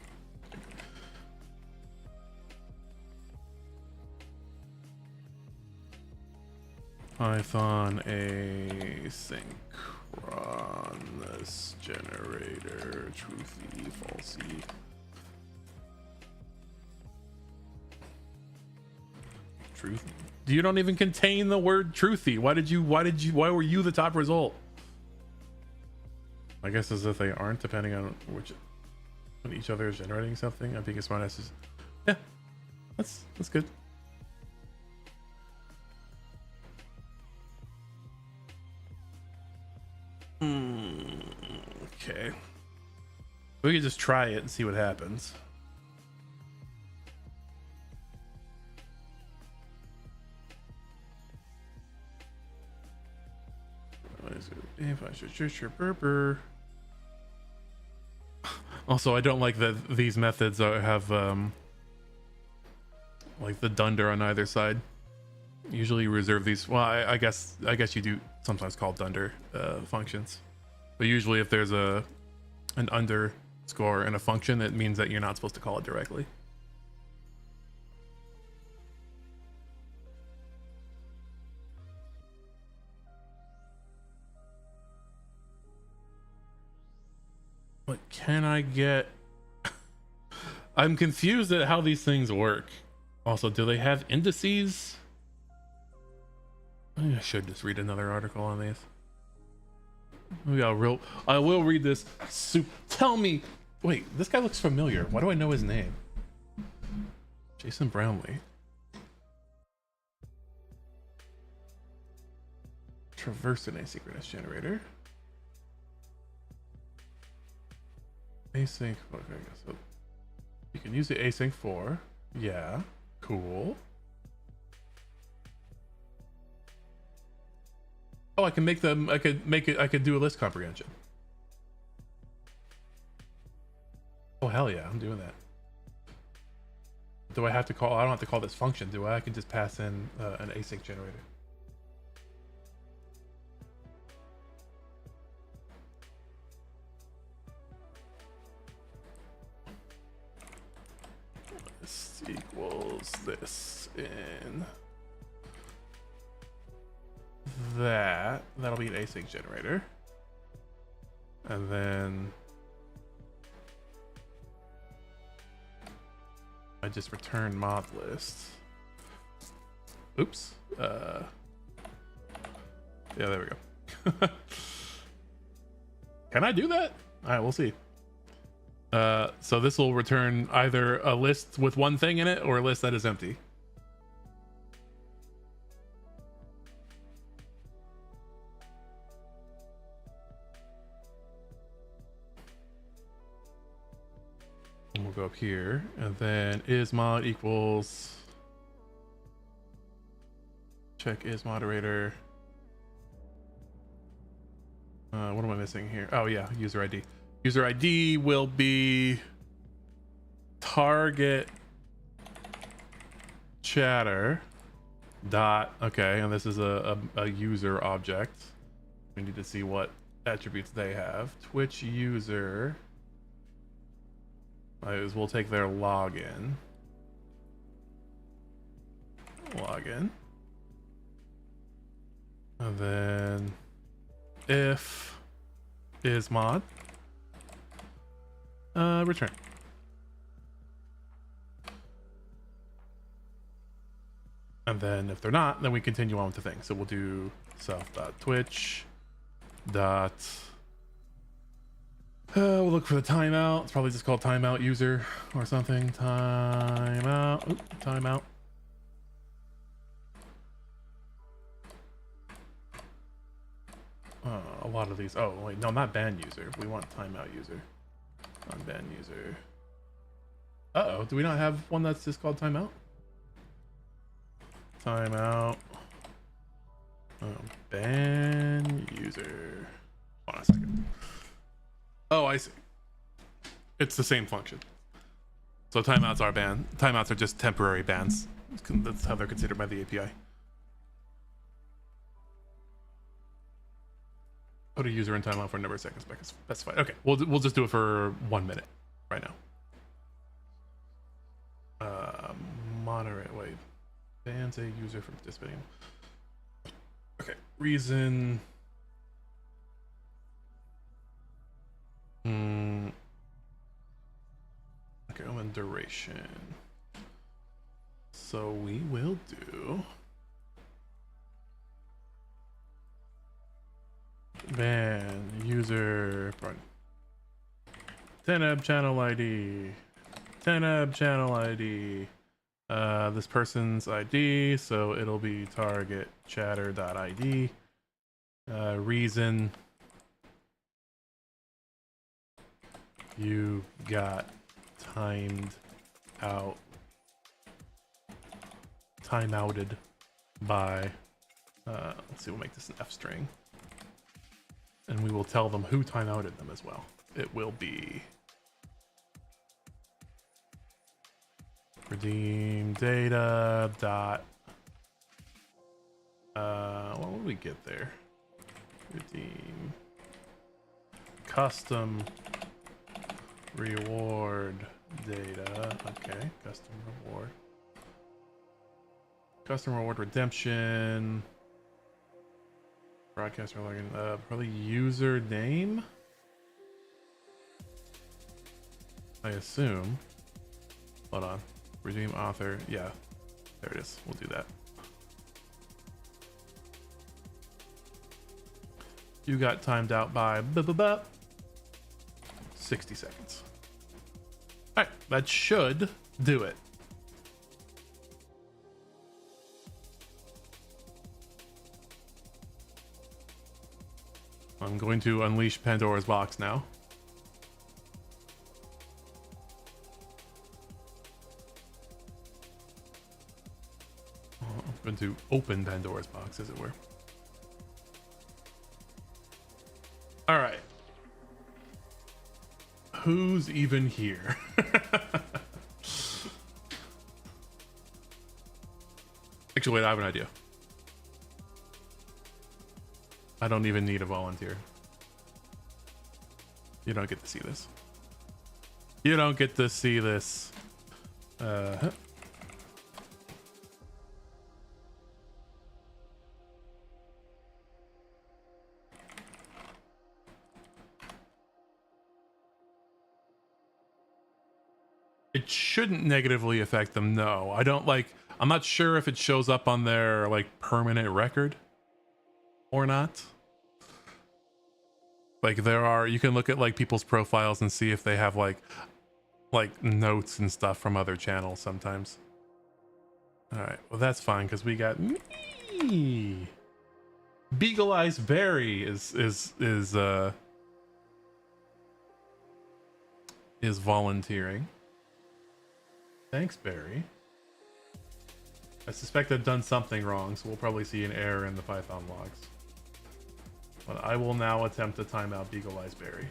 Python asynchronous generator, truthy, falsy. Truth. You don't even contain the word truthy. Why were you the top result? I guess as if they aren't, depending on when each other is generating something. I'm being a smartass is, yeah, that's good. Okay. We could just try it and see what happens. If I should burper. Also, I don't like that these methods have like the dunder on either side. Usually reserve these. Well, I guess you do sometimes call dunder functions, but usually if there's an underscore in a function, it means that you're not supposed to call it directly. But can I get... I'm confused at how these things work. Also, do they have indices? Maybe I should just read another article on these. Maybe I will read this. Tell me. Wait, this guy looks familiar. Why do I know his name? Jason Brownlee. Traverse an asynchronous generator. Async. Okay, so you can use the async for. Yeah, cool. Oh, I can make them. I could make it. I could do a list comprehension. Oh hell yeah, I'm doing that. Do I have to call? I don't have to call this function, do I? I can just pass in an async generator. This equals this in that. That'll be an async generator. And then I just return mod list. Oops. Yeah, there we go. Can I do that? All right, we'll see. So this will return either a list with one thing in it or a list that is empty. And we'll go up here, and then is mod equals check is moderator. What am I missing here? Oh yeah, user ID. User ID will be target chatter dot. Okay, and this is a user object. We need to see what attributes they have. Twitch user. We'll take their login. Login. And then if is mod. Return. And then if they're not, then we continue on with the thing. So we'll do self.twitch dot. We'll look for the timeout. It's probably just called timeout user or something. Timeout. Oop, timeout. A lot of these. Oh wait, no, not ban user. We want timeout user. Unban user. Uh-oh, do we not have one that's just called timeout? Timeout. Ban user. Hold on a second. Oh, I see. It's the same function. So timeouts are banned. Timeouts are just temporary bans. That's how they're considered by the API. Put a user in timeout for a number of seconds specified. Okay, we'll just do it for 1 minute right now. Moderate. Wait, bans a user from participating. Okay, reason. Okay, and then duration. So we will do. Ban user pardon. Tenab channel ID. Tenab channel ID. This person's ID, so it'll be target chatter.id. Reason you got timeouted by let's see, we'll make this an F string. And we will tell them who timeouted them as well. It will be redeem data dot what would we get there? Redeem custom reward data. Okay, custom reward redemption. Broadcaster login, probably username. I assume. Hold on. Redeem author. Yeah, there it is. We'll do that. You got timed out by 60 seconds. All right, that should do it. I'm going to unleash Pandora's box now. I'm going to open Pandora's box, as it were. All right. Who's even here? Actually, wait, I have an idea. I don't even need a volunteer. You don't get to see this. You don't get to see this. It shouldn't negatively affect them. No, I don't like. I'm not sure if it shows up on their like permanent record or not. Like there are, you can look at like people's profiles and see if they have like notes and stuff from other channels sometimes. All right, well that's fine because we got me. Beagle Eyes Berry is volunteering. Thanks, Barry. I suspect I've done something wrong, so we'll probably see an error in the Python logs. But I will now attempt to time out Beagle Eyes Berry.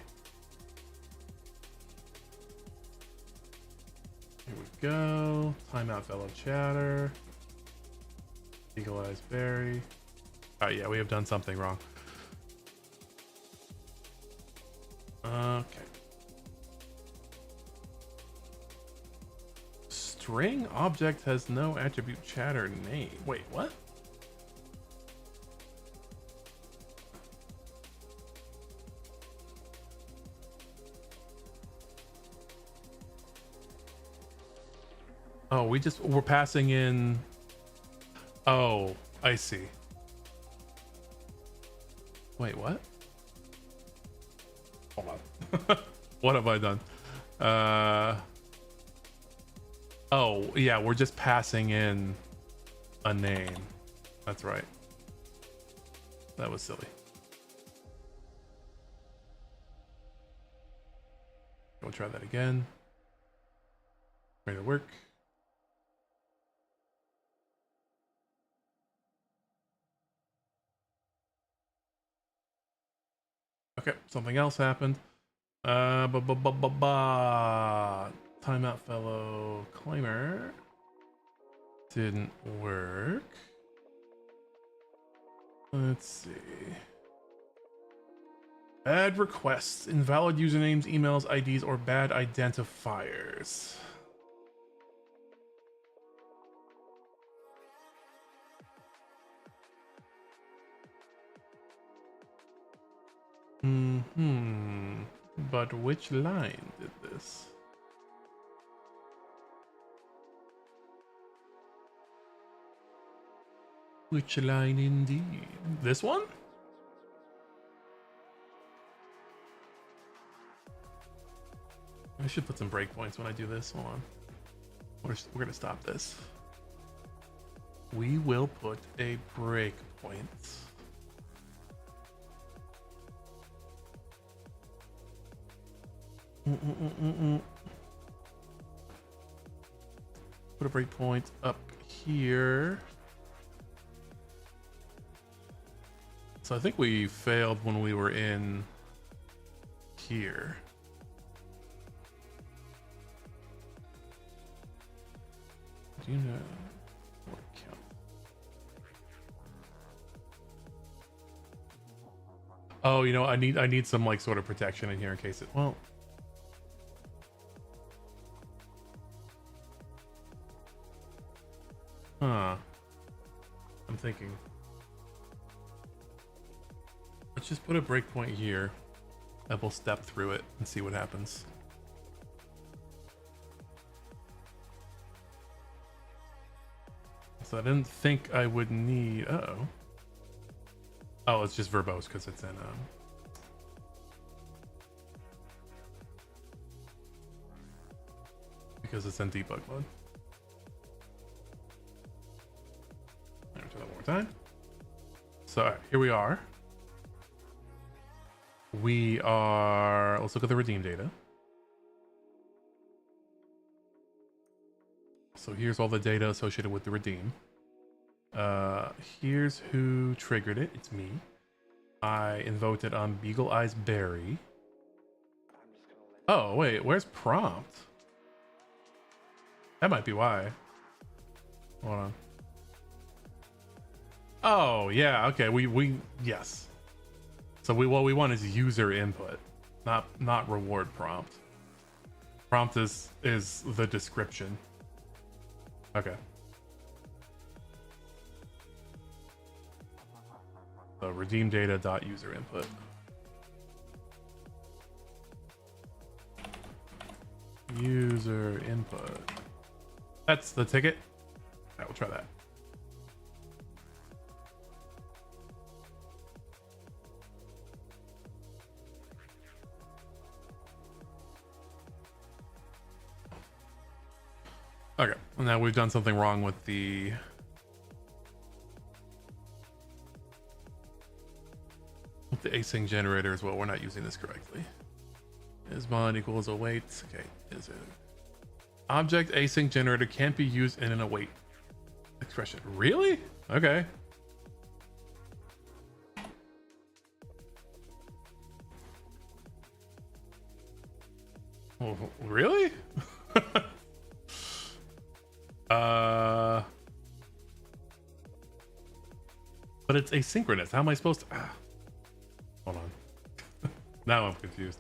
Here we go. Timeout fellow chatter. Beagle Eyes Berry. Alright, yeah, we have done something wrong. Okay. String object has no attribute chatter name. Wait, what? Oh, we're passing in. Oh, I see. Wait, what? Hold on. What have I done? Oh, yeah, we're just passing in a name. That's right. That was silly. We'll try that again. Ready to work. Okay, something else happened. Timeout fellow claimer didn't work. Let's see. Bad requests, invalid usernames, emails, IDs, or bad identifiers. But which line did this? Which line indeed? This one? I should put some breakpoints when I do this. Hold on. We're gonna stop this. We will put a breakpoint. Put a breakpoint up here. So I think we failed when we were in here. Do you know what count? Oh, you know, I need some like sort of protection in here in case it. Well. Huh. I'm thinking. Let's just put a breakpoint here. And we'll step through it and see what happens. So I didn't think I would need. Uh-oh. Oh, it's just verbose because it's in debug mode. Let me do that one more time. So all right, here we are. Let's look at the redeem data. So here's all the data associated with the redeem. Here's who triggered it. It's me. I invoked it on Beagle Eyes Berry. Oh, wait, where's prompt? That might be why. Hold on. Oh, yeah, okay, yes. So what we want is user input, not reward prompt. Prompt is the description. Okay. So redeem data dot user input. User input. That's the ticket. Alright, we'll try that. Okay, now we've done something wrong with the async generator as well. We're not using this correctly. Is mod equals await. Okay, is it object async generator can't be used in an await expression? Really? Okay. Oh, really? But it's asynchronous. How am I supposed to? Hold on. Now I'm confused.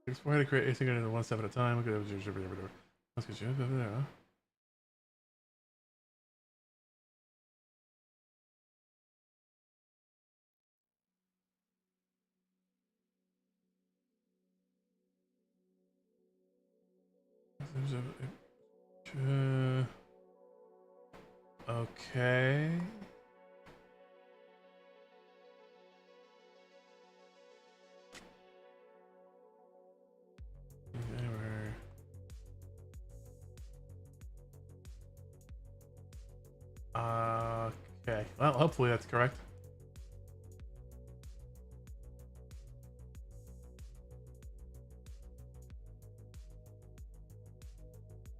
Explore how to create asynchronous one step at a time. Let's get you. Okay. Okay. Well, hopefully that's correct.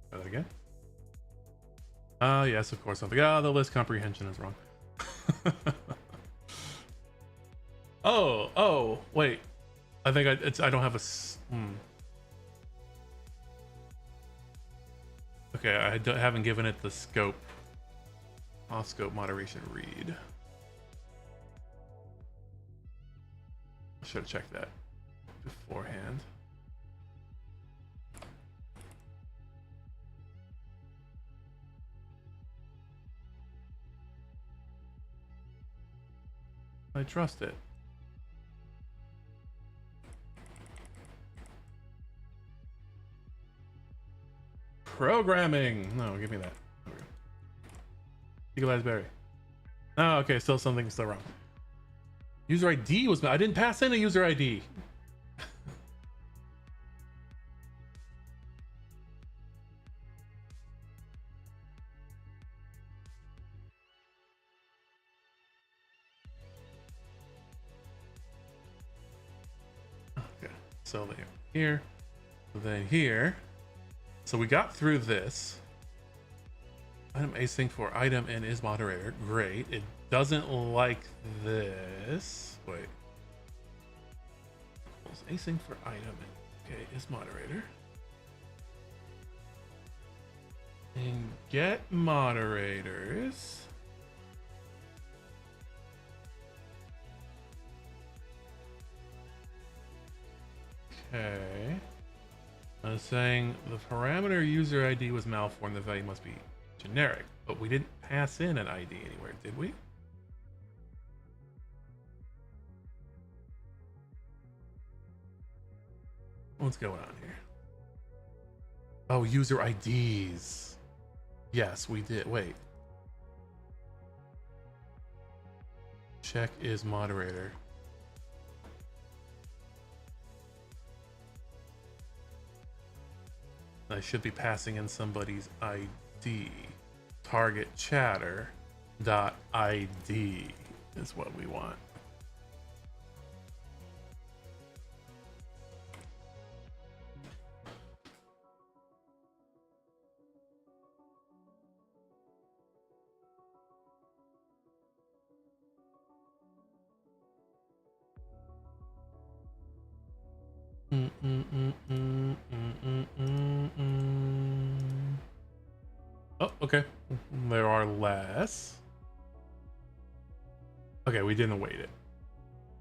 Try that again. Yes, of course. Something. The list comprehension is wrong. Oh, wait. I think I don't have a. Okay, I haven't given it the scope. Off scope moderation read. I should have checked that beforehand. I trust it. Programming. No, give me that. Eagle Eyes Berry. Oh, okay. Something's still wrong. User ID was. I didn't pass in a user ID. Okay. So here, then here. So we got through this. Item async for item and is moderator. Great. It doesn't like this. Wait. Async for item. Okay, is moderator. And get moderators. Okay. I was saying the parameter user ID was malformed. The value must be generic, but we didn't pass in an ID anywhere, did we? What's going on here? Oh, user IDs. Yes, we did. Wait. Check is moderator. I should be passing in somebody's ID. Target chatter dot ID is what we want. Oh, okay. There are less. Okay, we didn't await it.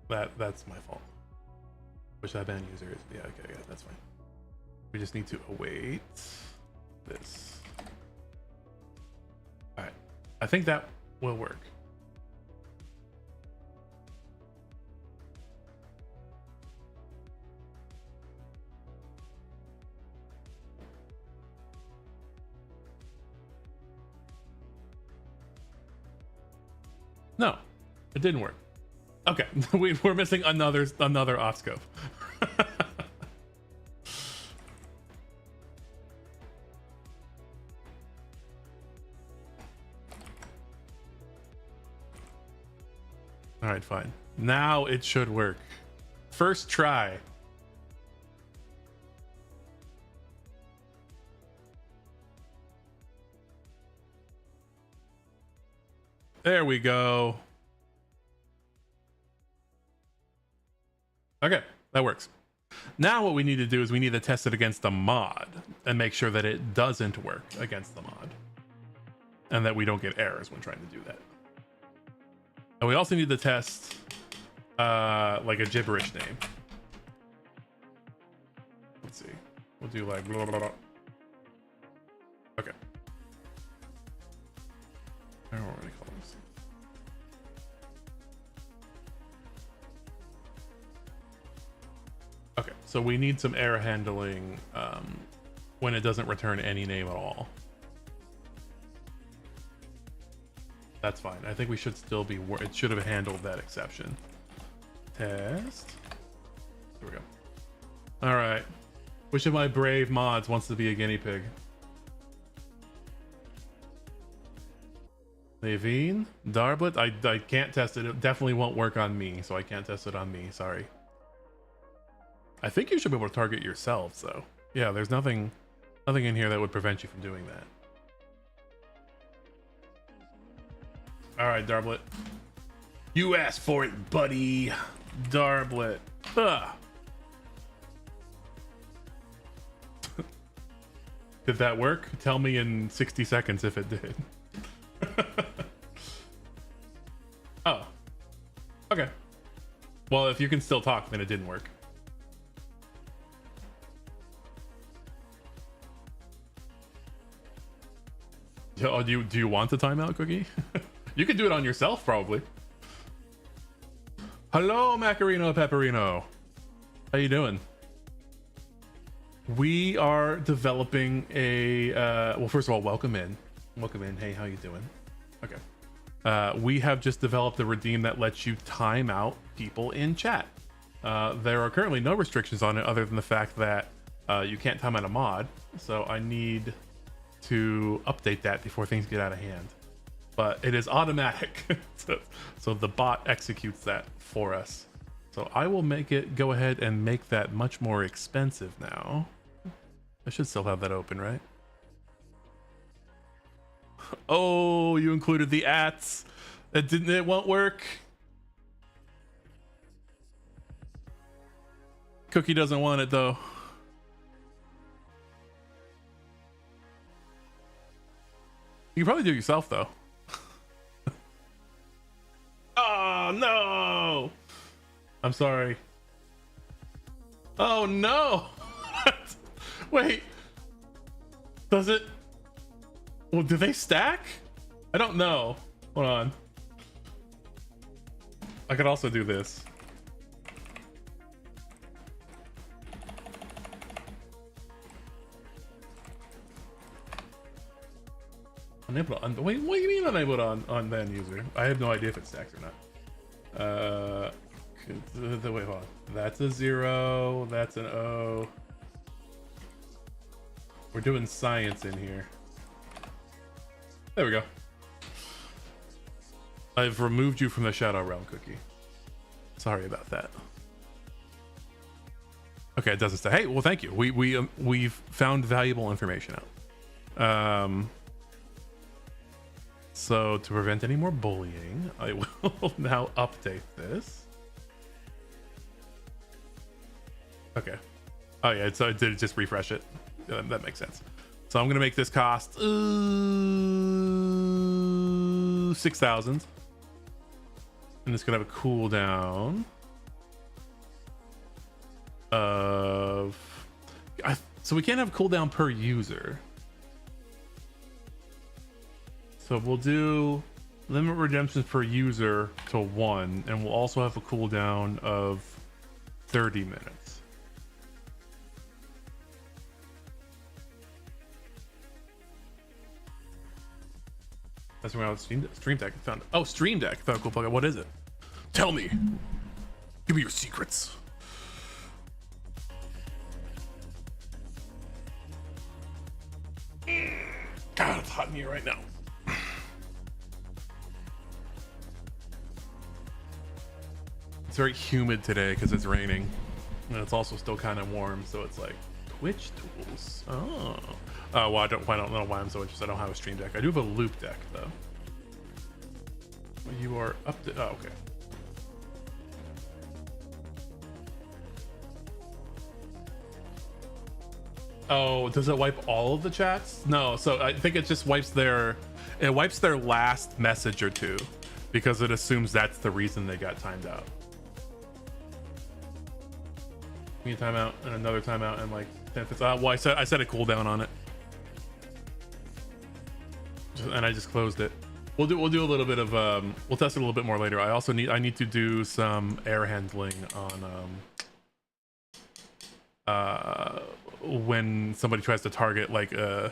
That's my fault. Which that band user is. Yeah, okay, yeah, that's fine. We just need to await this. Alright. I think that will work. No, it didn't work. Okay, we're missing another off scope. All right, fine. Now it should work. First try. There we go. Okay, that works. Now what we need to do is we need to test it against the mod and make sure that it doesn't work against the mod. And that we don't get errors when trying to do that. And we also need to test like a gibberish name. Let's see. We'll do like blah, blah, blah. Okay. I don't know what to call this. Okay, so we need some error handling when it doesn't return any name at all. That's fine. I think we should still be. It should have handled that exception. Test. There we go. All right. Which of my brave mods wants to be a guinea pig? Levine? Darblet? I can't test it. It definitely won't work on me, so I can't test it on me. Sorry. I think you should be able to target yourselves, though. Yeah, there's nothing in here that would prevent you from doing that. All right, Darblet. You asked for it, buddy. Darblet. Ugh. Did that work? Tell me in 60 seconds if it did. Oh. Okay. Well, if you can still talk, then it didn't work. Oh, do you want the timeout, Cookie? You could do it on yourself, probably. Hello, Macarino Pepperino. How you doing? We are developing a well, first of all, welcome in. Hey, how you doing? Okay. We have just developed a redeem that lets you time out people in chat. There are currently no restrictions on it other than the fact that you can't time out a mod. So I need to update that before things get out of hand. But it is automatic. so the bot executes that for us. So I will go ahead and make that much more expensive now. I should still have that open, right? Oh, you included the ats. It won't work. Cookie doesn't want it though. You can probably do it yourself though. Oh no! I'm sorry. Oh no! Wait. Does it? Well, do they stack? I don't know. Hold on. I could also do this. Unable to wait, what do you mean unable to unban user? I have no idea if it stacks or not. Wait, hold on. That's a 0. That's an O. We're doing science in here. There we go. I've removed you from the Shadow Realm cookie. Sorry about that. Okay, it doesn't stay. Hey, well, thank you. We've found valuable information out. So to prevent any more bullying, I will now update this. Okay. Oh yeah, so it did just refresh it. That makes sense. So I'm gonna make this cost 6,000, and it's gonna have a cooldown of. So we can't have a cooldown per user. So we'll do limit redemptions per user to 1, and we'll also have a cooldown of 30 minutes. That's when I was Stream Deck found. Oh, Stream Deck found a cool plugin. What is it? Tell me. Give me your secrets. God, it's hot in here right now. It's very humid today because it's raining, and it's also still kind of warm. So it's like Twitch tools. Oh, well, I don't know why I'm so interested. I don't have a Stream Deck. I do have a Loop Deck though. You are up to. Oh, okay. Oh, does it wipe all of the chats? No. So I think it just wipes their. It wipes their last message or two, because it assumes that's the reason they got timed out. Me a timeout and another timeout and like 10 minutes. Well, I set a cooldown on it, and I just closed it. We'll do a little bit of we'll test it a little bit more later. I need to do some air handling on when somebody tries to target like an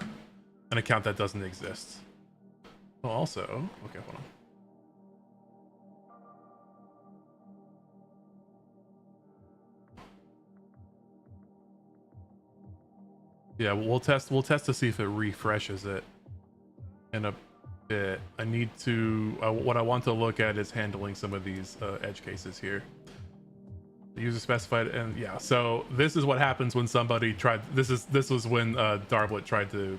account that doesn't exist. Oh, also, okay, hold on. Yeah, we'll test to see if it refreshes it in a bit. I need to what I want to look at is handling some of these edge cases here. The user specified, and yeah, so this is what happens when somebody tried. This was when Darblet tried to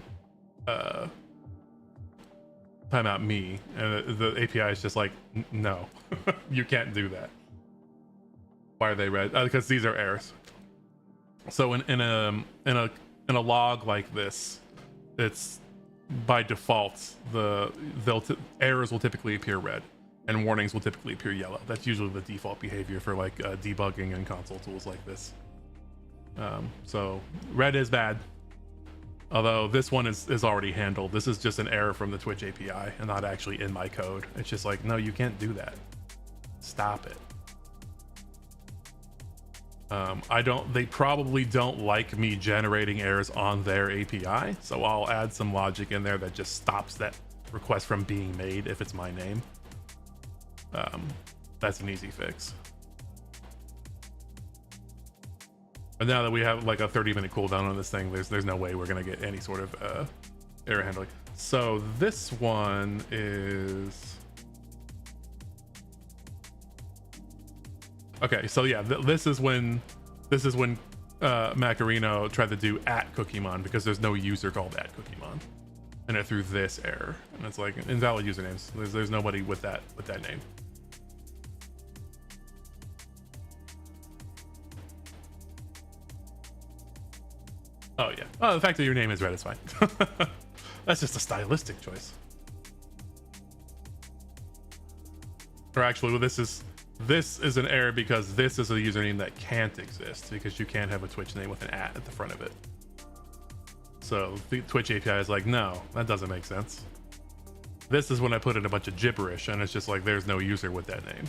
time out me, and the API is just like, no, you can't do that. Why are they red? Because these are errors. So in a log like this, it's by default errors will typically appear red, and warnings will typically appear yellow. That's usually the default behavior for like debugging and console tools like this. So red is bad, although this one is already handled. This is just an error from the Twitch API and not actually in my code. It's just like, no, you can't do that. Stop it. They probably don't like me generating errors on their API, so I'll add some logic in there that just stops that request from being made if it's my name. That's an easy fix. But now that we have like a 30-minute cooldown on this thing, there's no way we're gonna get any sort of error handling. So this one is okay. So yeah, this is when Macarino tried to do @Cookiemon, because there's no user called @Cookiemon, and it threw this error, and it's like invalid usernames. There's nobody with that name. Oh yeah. Oh, the fact that your name is red is fine. That's just a stylistic choice. Or actually, well, this is an error because this is a username that can't exist, because you can't have a Twitch name with an @ at the front of it. So the Twitch API is like, no, that doesn't make sense. This is when I put in a bunch of gibberish, and it's just like, there's no user with that name.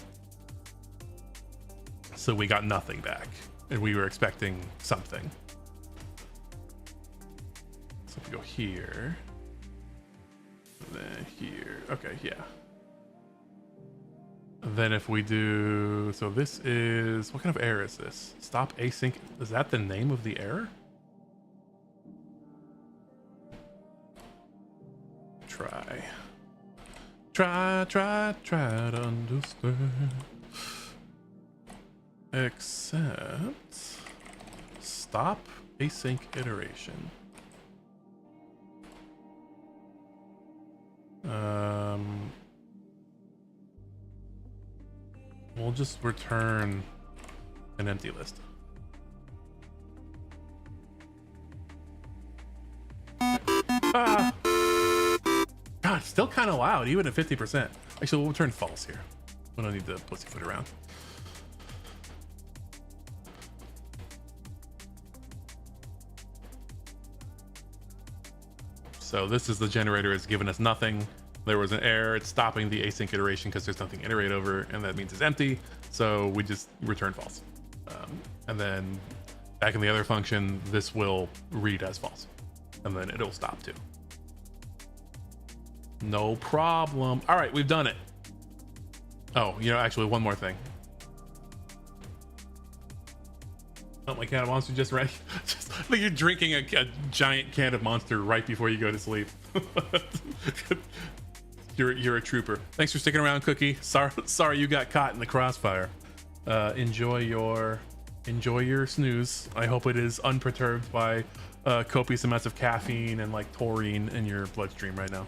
So we got nothing back, and we were expecting something. So if we go here, then here. Okay, yeah. And then if we do, so this is, what kind of error is this? Stop async. Is that the name of the error? Try to understand. Except stop async iteration. We'll just return an empty list. Ah! God, still kind of loud, even at 50%. Actually, we'll return false here. We don't need to pussyfoot around. So this is the generator is giving us nothing. There was an error. It's stopping the async iteration because there's nothing to iterate over, and that means it's empty. So we just return false. And then back in the other function, this will read as false, and then it'll stop too. No problem. All right, we've done it. Oh, you know, actually, one more thing. Oh, my can of Monster just right. Just like you're drinking a giant can of Monster right before you go to sleep. You're a trooper. Thanks for sticking around, Cookie. Sorry you got caught in the crossfire. Enjoy your snooze. I hope it is unperturbed by copious amounts of caffeine and like taurine in your bloodstream right now.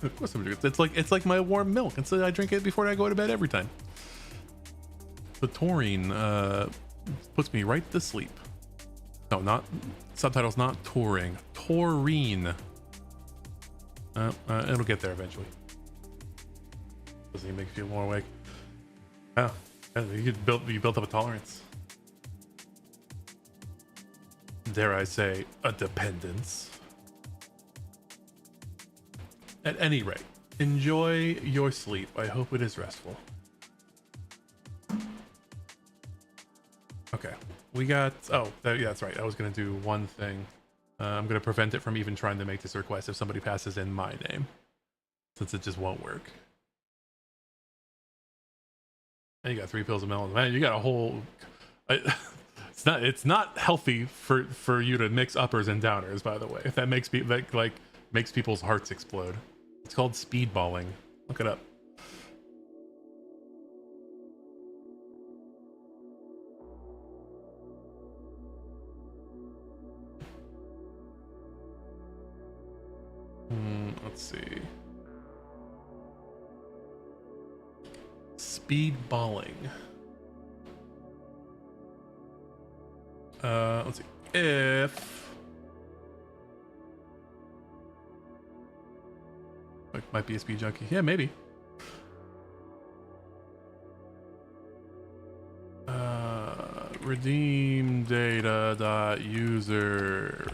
Of course I'm doing it. It's like my warm milk, and so I drink it before I go to bed every time. The taurine puts me right to sleep. No, not subtitles, not touring. Taurine. It'll get there eventually. Doesn't even make you feel more awake. Oh, you built up a tolerance. Dare I say, a dependence. At any rate, enjoy your sleep. I hope it is restful. Okay, we got, yeah, that's right. I was gonna do one thing. I'm gonna prevent it from even trying to make this request if somebody passes in my name, since it just won't work. And you got 3 pills of melon. Man, you got a whole, it's not healthy for you to mix uppers and downers, by the way. If that makes makes people's hearts explode. It's called speedballing. Look it up. Let's see. Speedballing. Let's see. If might be a speed junkie. Yeah, maybe. Redeem data dot user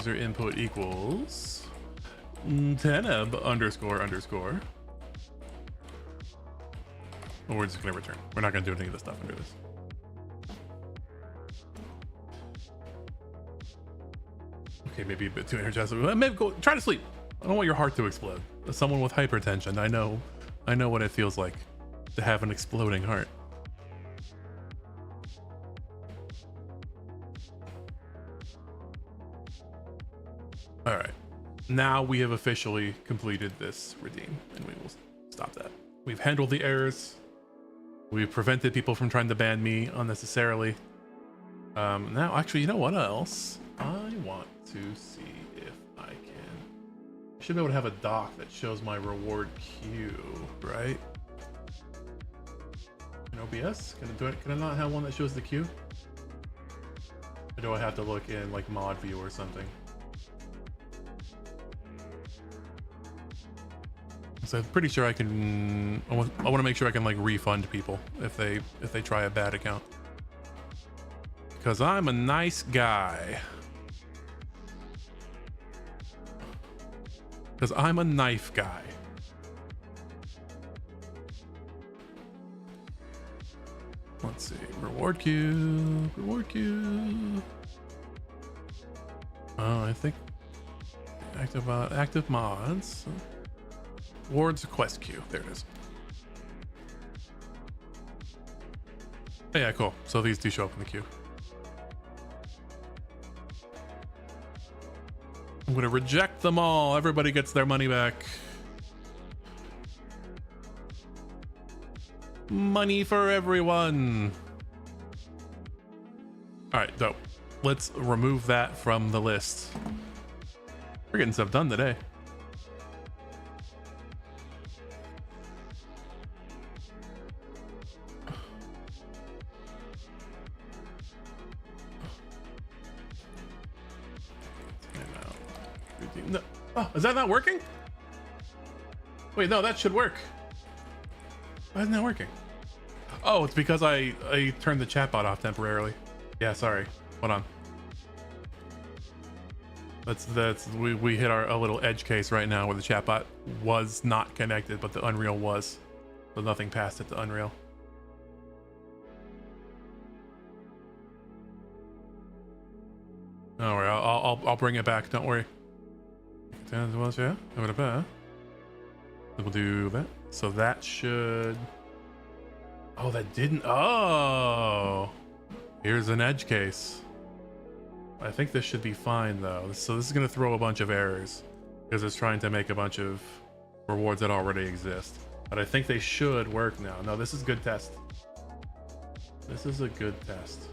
input equals teneb underscore. Or we're just gonna return. We're not gonna do any of the stuff under this. Okay, maybe a bit too energized. Maybe go try to sleep. I don't want your heart to explode. As someone with hypertension, I know what it feels like to have an exploding heart. All right, now we have officially completed this redeem, and we will stop that. We've handled the errors. We've prevented people from trying to ban me unnecessarily. Now, actually, you know what else? I want to see if I can. I should be able to have a doc that shows my reward queue, right? In OBS? Can I not have one that shows the queue? Or do I have to look in like mod view or something? So I'm pretty sure I can. I want to make sure I can like refund people if they try a bad account. Because I'm a nice guy. Because I'm a knife guy. Let's see. Reward queue. Reward queue. Oh, I think active mods. Rewards quest queue. There it is. Oh, yeah, cool. So these do show up in the queue. I'm gonna reject them all. Everybody gets their money back. Money for everyone. All right, dope. Let's remove that from the list. We're getting stuff done today. No. Oh, is that not working? Wait, no, that should work. Why isn't that working? Oh, it's because I turned the chatbot off temporarily. Yeah, sorry. Hold on. That's we hit a little edge case right now where the chatbot was not connected, but the Unreal was. So nothing passed it to Unreal. Don't worry, I'll bring it back. Don't worry. Yeah, we'll do that. So that should. Oh, that didn't. Oh, here's an edge case. I think this should be fine though. So this is gonna throw a bunch of errors because it's trying to make a bunch of rewards that already exist. But I think they should work now. No, this is a good test. This is a good test.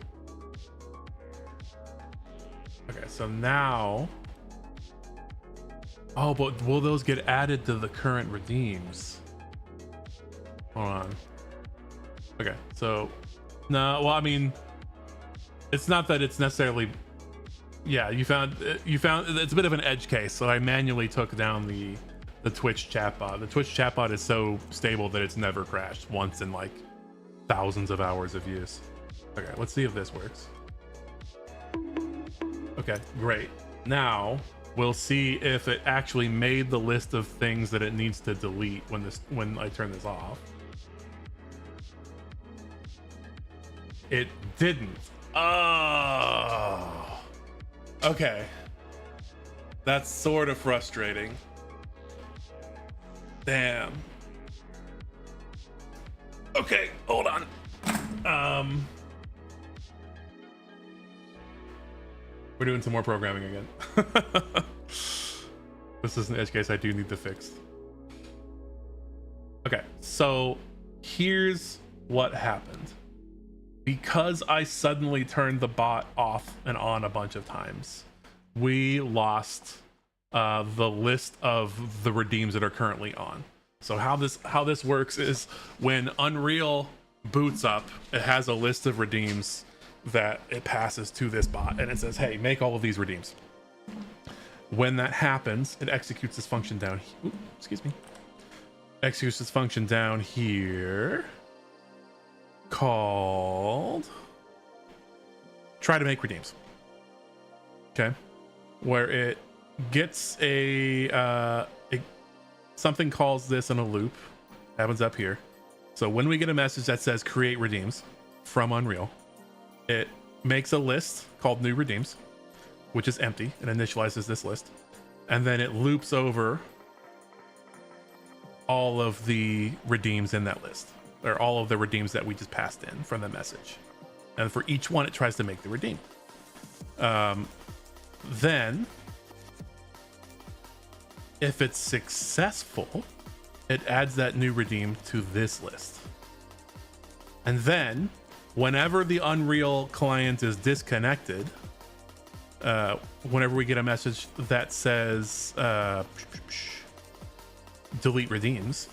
Okay, so now. Oh, but will those get added to the current redeems? Hold on. Okay, so no, well, I mean, it's not that it's necessarily. Yeah, you found it's a bit of an edge case. So I manually took down the Twitch chatbot. The Twitch chatbot is so stable that it's never crashed once in like thousands of hours of use. Okay, let's see if this works. Okay, great. Now we'll see if it actually made the list of things that it needs to delete when I turn this off. It didn't. Oh. Okay. That's sort of frustrating. Damn. Okay, hold on. We're doing some more programming again. This is an edge case I do need to fix. Okay, so here's what happened. Because I suddenly turned the bot off and on a bunch of times, we lost the list of the redeems that are currently on. So how this works is when Unreal boots up, it has a list of redeems that it passes to this bot, and it says, hey, make all of these redeems. When that happens, it executes this function down here. Excuse me. Executes this function down here called try to make redeems. Okay, where it gets something calls this in a loop. Happens up here. So when we get a message that says create redeems from Unreal, it makes a list called new redeems, which is empty, and initializes this list, and then it loops over all of the redeems in that list, or all of the redeems that we just passed in from the message, and for each one it tries to make the redeem. Then if it's successful, it adds that new redeem to this list, and then whenever the Unreal client is disconnected, whenever we get a message that says delete redeems,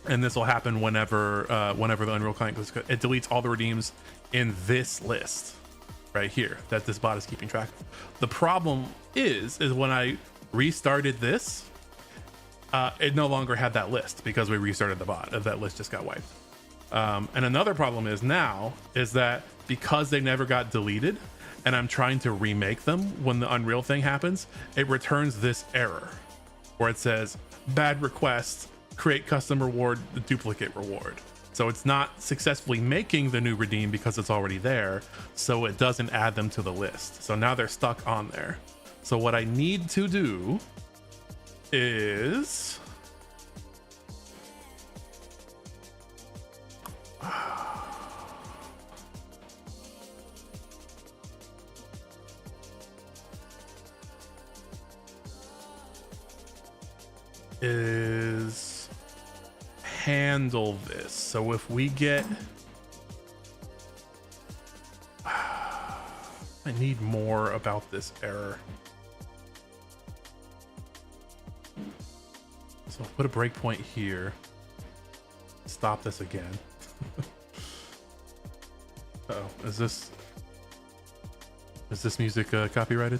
and this will happen whenever the Unreal client goes, it deletes all the redeems in this list right here that this bot is keeping track of. The problem is when I restarted this, it no longer had that list because we restarted the bot. That list just got wiped. And another problem is that because they never got deleted and I'm trying to remake them when the Unreal thing happens, it returns this error where it says bad request, create custom reward, duplicate reward. So it's not successfully making the new redeem because it's already there. So it doesn't add them to the list. So now they're stuck on there. So what I need to do is handle this. So if we get I need more about this error. So put a breakpoint here. Stop this again. Uh-oh, is this music copyrighted?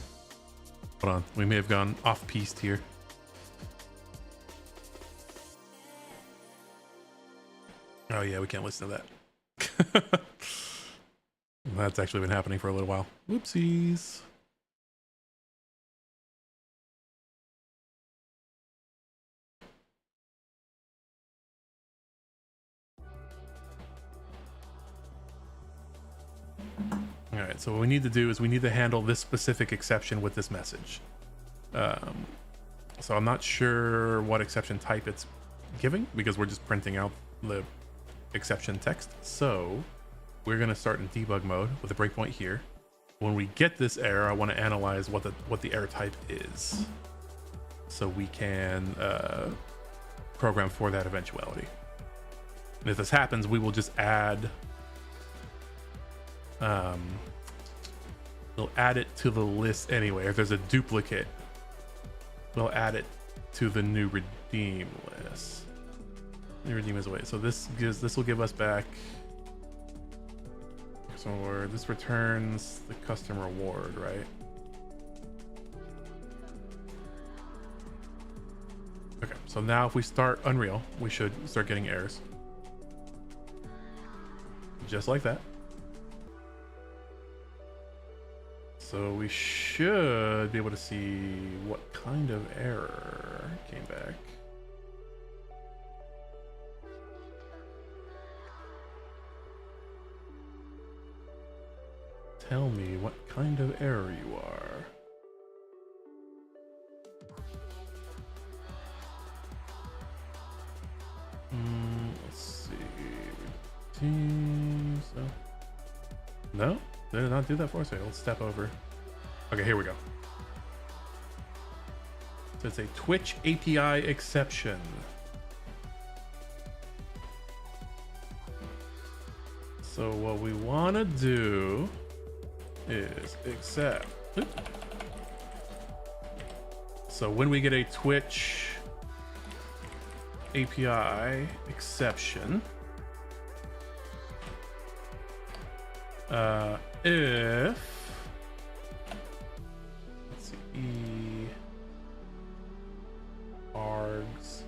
Hold on, we may have gone off piste here. Oh yeah, we can't listen to that. That's actually been happening for a little while. Whoopsies. All right, so what we need to do is we need to handle this specific exception with this message. So I'm not sure what exception type it's giving because we're just printing out the exception text. So we're going to start in debug mode with a breakpoint here. When we get this error, I want to analyze what the error type is, so we can program for that eventuality. And if this happens, we will just add we'll add it to the list anyway. If there's a duplicate, we'll add it to the new redeem list. New redeem is away. So this will give us back. So this returns the custom reward, right? Okay, so now if we start Unreal, we should start getting errors. Just like that. So we should be able to see what kind of error came back. Tell me what kind of error you are. Let's see. So. No, they did not do that for us. Okay, let's step over. Okay, here we go. So it's a Twitch API exception. So what we want to do is accept. So when we get a Twitch API exception, if let's see, args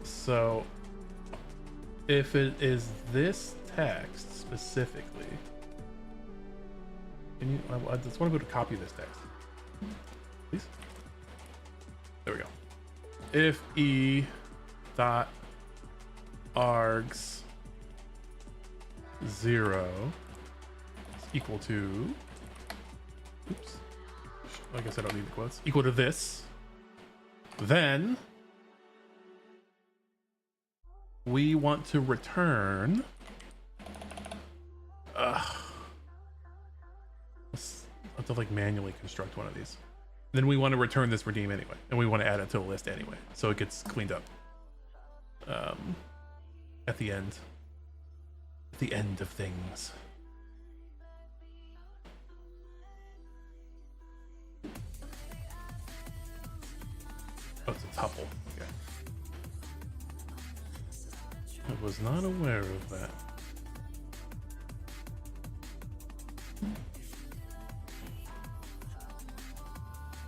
so if it is this text specifically, can you, I just want to go to copy this text, please. There we go. If e dot args 0 is equal to, oops, I guess I don't need the quotes, equal to this, then we want to return let's have to like manually construct one of these. Then we want to return this redeem anyway, and we want to add it to the list anyway, so it gets cleaned up at the end of things. Oh, it's a tuple. Okay. I was not aware of that.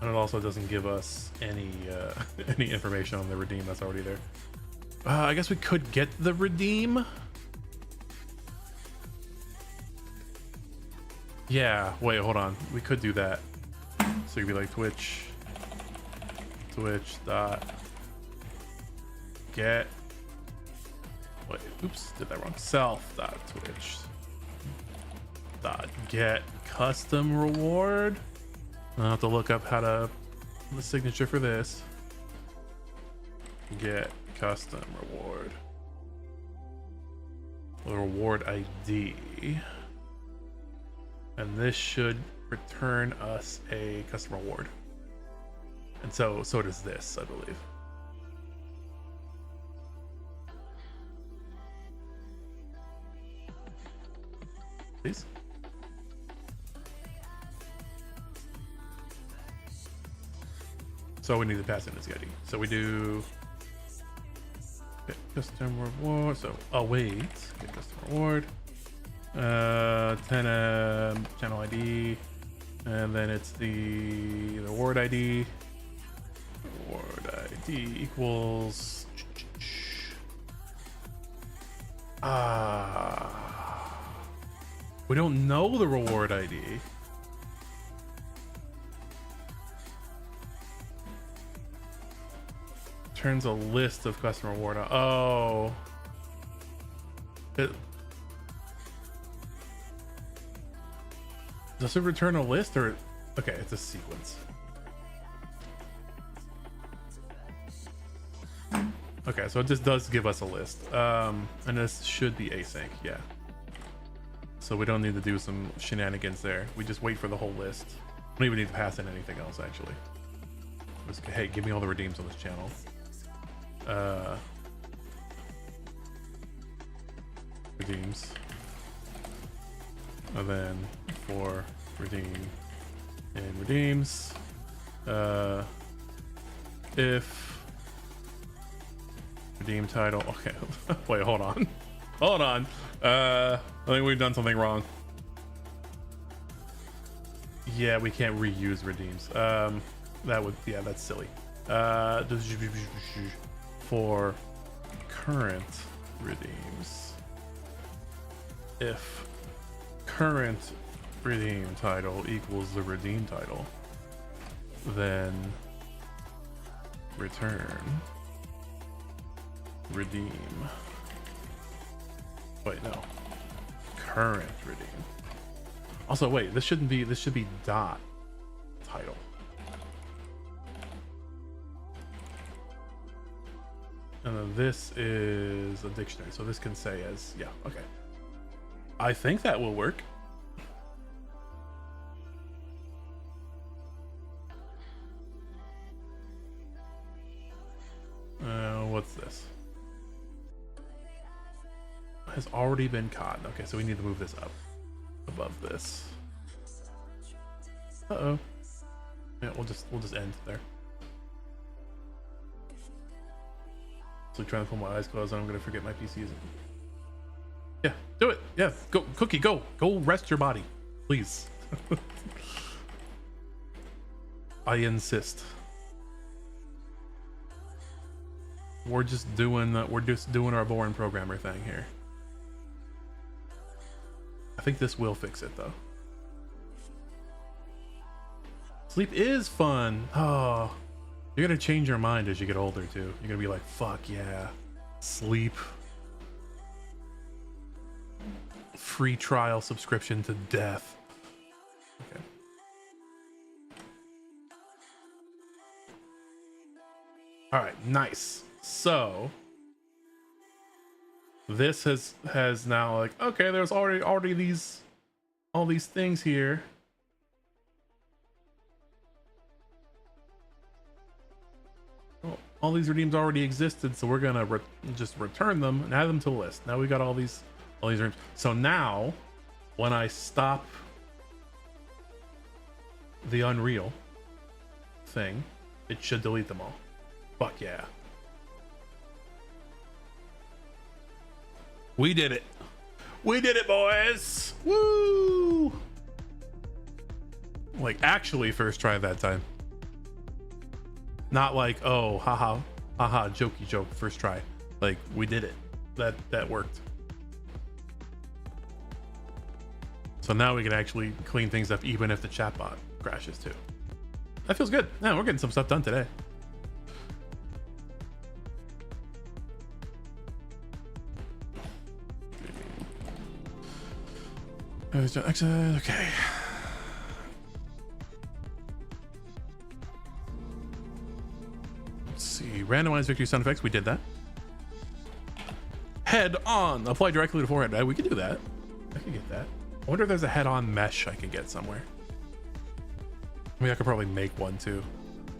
And it also doesn't give us any any information on the redeem that's already there. I guess we could get the redeem. Yeah, wait, hold on. We could do that. So you'd be like Twitch Twitch dot get, wait, oops, did that wrong. Self dot Twitch dot get custom reward. I'll have to look up how to the signature for this. Get custom reward. The reward ID. And this should return us a custom reward. And so does this, I believe. Please. So we need to pass in this ID. So we do get custom reward. So wait, get custom reward. 10 channel ID, and then it's the reward ID. Reward ID equals we don't know the reward ID. Turns a list of customer reward. Oh, does it return a list or okay? It's a sequence. Okay, so it just does give us a list, and this should be async, yeah. So we don't need to do some shenanigans there. We just wait for the whole list. We don't even need to pass in anything else actually. Just, hey, give me all the redeems on this channel. Redeems, and then for redeem and redeems, if redeem title, okay. Wait, hold on. I think we've done something wrong. Yeah, we can't reuse redeems. That would, yeah, that's silly. For current redeems, if current redeem title equals the redeem title, then return redeem. Wait, no, current redeem. Also, wait, this should be dot title. And then this is a dictionary, so this can say as, yeah, okay. I think that will work. What's this? Has already been caught. Okay, so we need to move this up above this. Uh-oh. Yeah, we'll just end there. So trying to pull my eyes closed and I'm gonna forget my PC is. Yeah, do it. Yeah, go, Cookie, go rest your body, please. I insist. We're just doing our boring programmer thing here. I think this will fix it though. Sleep is fun. Oh, you're gonna change your mind as you get older too. You're gonna be like, fuck yeah, sleep. Free trial subscription to death. Okay. All right, nice. So this has now, like, okay, there's already all these things here. Well, all these redeems already existed, so we're gonna just return them and add them to the list. Now we got all these redeems. So now when I stop the Unreal thing, it should delete them all. Fuck yeah. We did it. We did it, boys. Woo! Like, actually first try that time. Not like, oh, haha, jokey joke, first try. Like, we did it. That worked. So now we can actually clean things up even if the chatbot crashes too. That feels good. Yeah, we're getting some stuff done today. Okay. Let's see. Randomized victory sound effects. We did that. Head on. Apply directly to forehead. We could do that. I could get that. I wonder if there's a head on mesh I could get somewhere. I mean, I could probably make one too.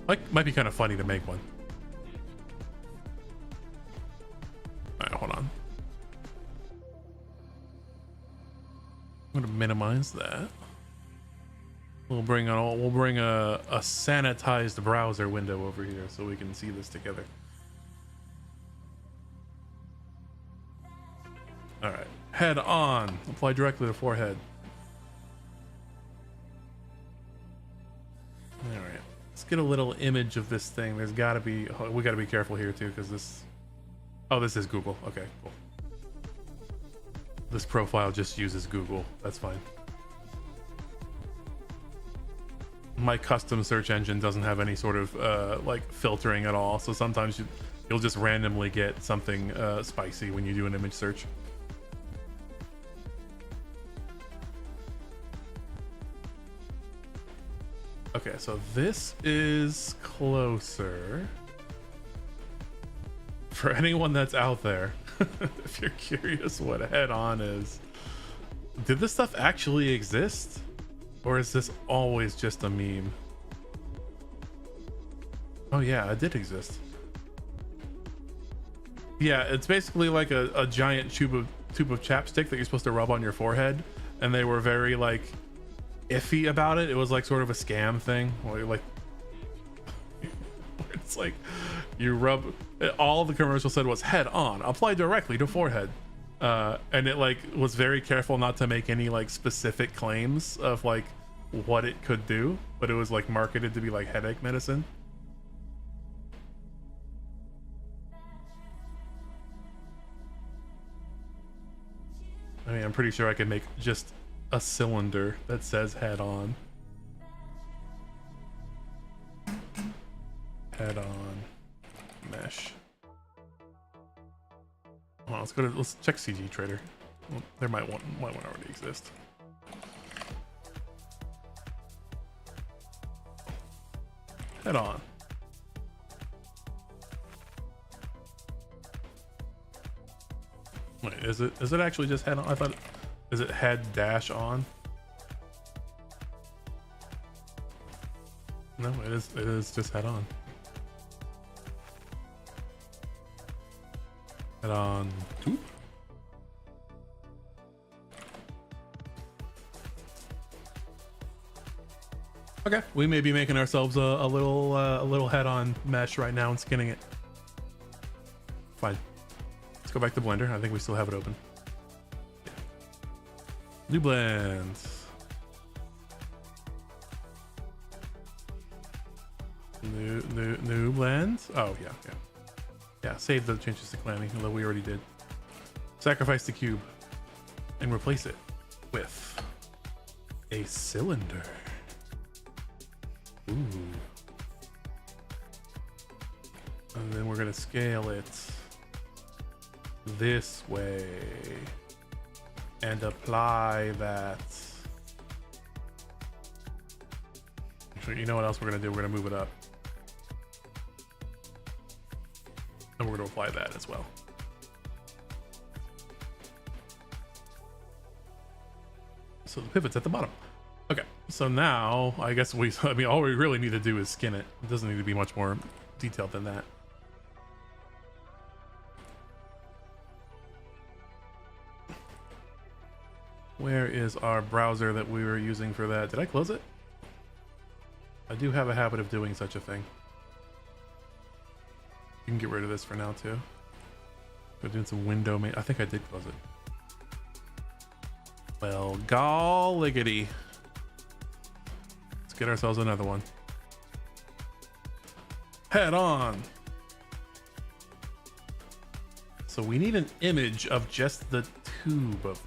Like, might be kind of funny to make one. All right, hold on. I'm gonna minimize that. We'll bring a sanitized browser window over here so we can see this together. All right, head on. Apply directly to forehead. All right, let's get a little image of this thing. There's gotta be, we gotta be careful here too, because this, oh, this is Google. Okay, cool. This profile just uses Google. That's fine. My custom search engine doesn't have any sort of like filtering at all. So sometimes you'll just randomly get something spicy when you do an image search. Okay, so this is closer. For anyone that's out there, if you're curious what head on is, did this stuff actually exist? Or is this always just a meme? Oh yeah, it did exist. Yeah, it's basically like a giant tube of chapstick that you're supposed to rub on your forehead, and they were very like iffy about it. It was like sort of a scam thing where like it's like you rub, all the commercial said was head on, apply directly to forehead, and it like was very careful not to make any like specific claims of like what it could do, but it was like marketed to be like headache medicine. I mean, I'm pretty sure I could make just a cylinder that says head on. Head on mesh. Well, let's check CG Trader. Well, there might one already exist. Head on. Wait, is it actually just head on? I thought, is it head dash on? No, it is just head on. Head on tube. Okay, we may be making ourselves a little head on mesh right now and skinning it. Fine. Let's go back to Blender. I think we still have it open. Yeah. New blend. New blend. Oh yeah. Yeah, save the changes to Clammy, although we already did. Sacrifice the cube and replace it with a cylinder. Ooh. And then we're gonna scale it this way and apply that. You know what else we're gonna do? We're gonna move it up. And we're gonna apply that as well. So the pivot's at the bottom. Okay, so now I guess I mean, all we really need to do is skin it. It doesn't need to be much more detailed than that. Where is our browser that we were using for that? Did I close it? I do have a habit of doing such a thing. You can get rid of this for now too. We're doing some window I think I did close it. Well, golliggity. Let's get ourselves another one. Head on. So we need an image of just the tube of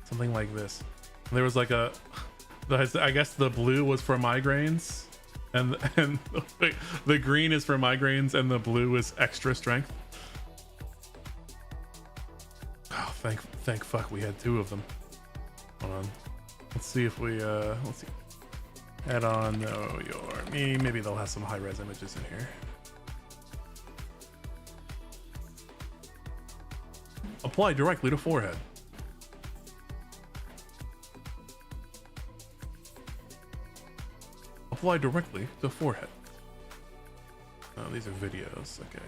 something like this. There was like I guess the blue was for migraines, and the green is for migraines, and the blue is extra strength. Oh, thank fuck we had 2 of them. Hold on. Let's see if we let's see. Add on maybe they'll have some high res images in here. Apply directly to forehead. Apply directly to forehead. Oh, these are videos. Okay.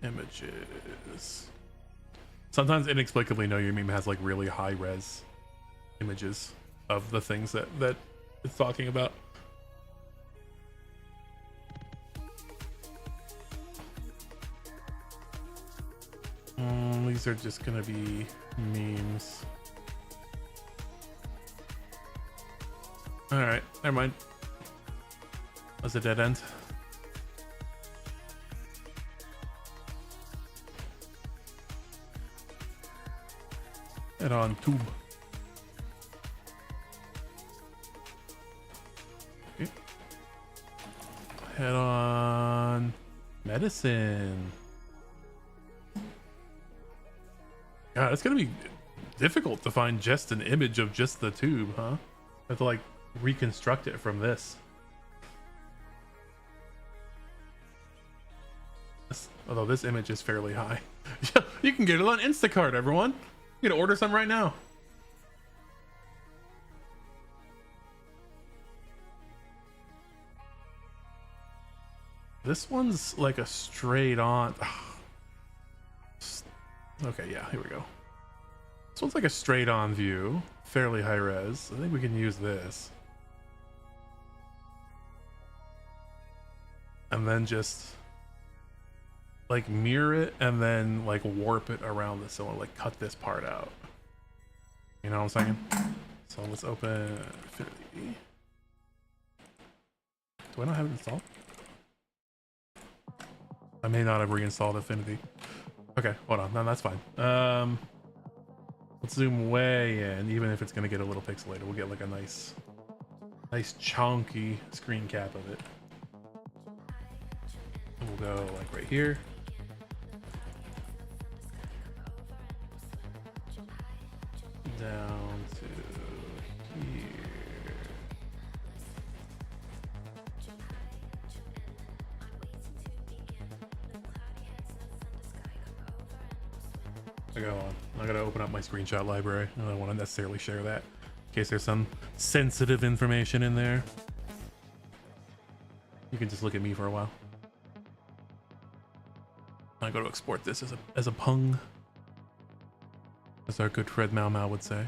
Images. Sometimes inexplicably, no, your meme has like really high res images of the things that it's talking about. These are just gonna be memes. All right, never mind. That's a dead end. Head on tube. Okay. Head on medicine. God, it's gonna be difficult to find just an image of just the tube, huh? I have to like reconstruct it from this. Although this image is fairly high. You can get it on Instacart, everyone. You can order some right now. This one's like a straight on. Okay, yeah, here we go. This one's like a straight on view, fairly high res. I think we can use this. And then just like mirror it and then like warp it around this. So I'll like cut this part out. You know what I'm saying? So let's open Affinity. Do I not have it installed? I may not have reinstalled Affinity. Okay, hold on. No, that's fine. Let's zoom way in, even if it's gonna get a little pixelated. We'll get like a nice chunky screen cap of it. And we'll go like right here. Down to here. I gotta open up my screenshot library. I don't want to necessarily share that in case there's some sensitive information in there. You can just look at me for a while. I go to export this as a pung, as our good Fred Mau Mau would say.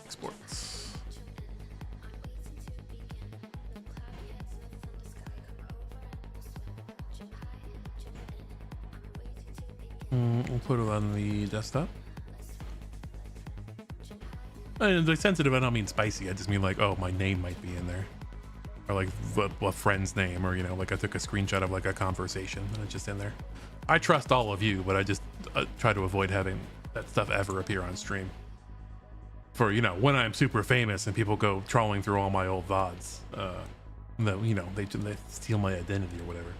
Exports. We'll put it on the desktop. And by sensitive, I don't mean spicy. I just mean like, oh, my name might be in there, or like a friend's name, or you know, like I took a screenshot of like a conversation and it's just in there. I trust all of you, but I just try to avoid having that stuff ever appear on stream. For you know, when I'm super famous and people go trawling through all my old VODs, you know, they steal my identity or whatever.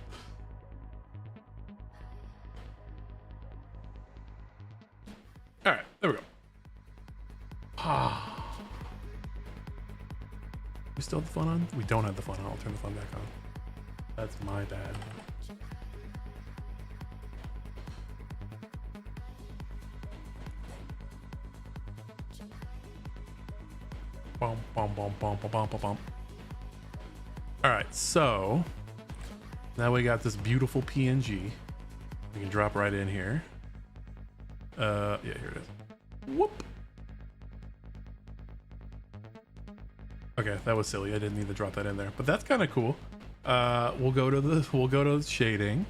All right, there we go. We still have the fun on? We don't have the fun on. I'll turn the fun back on. That's my bad. Bum, bum, bum, bum, bum, bum, bum. All right, so now we got this beautiful PNG. We can drop right in here. Yeah, here it is. Whoop. Okay, that was silly. I didn't need to drop that in there, but that's kind of cool. We'll go to the shading.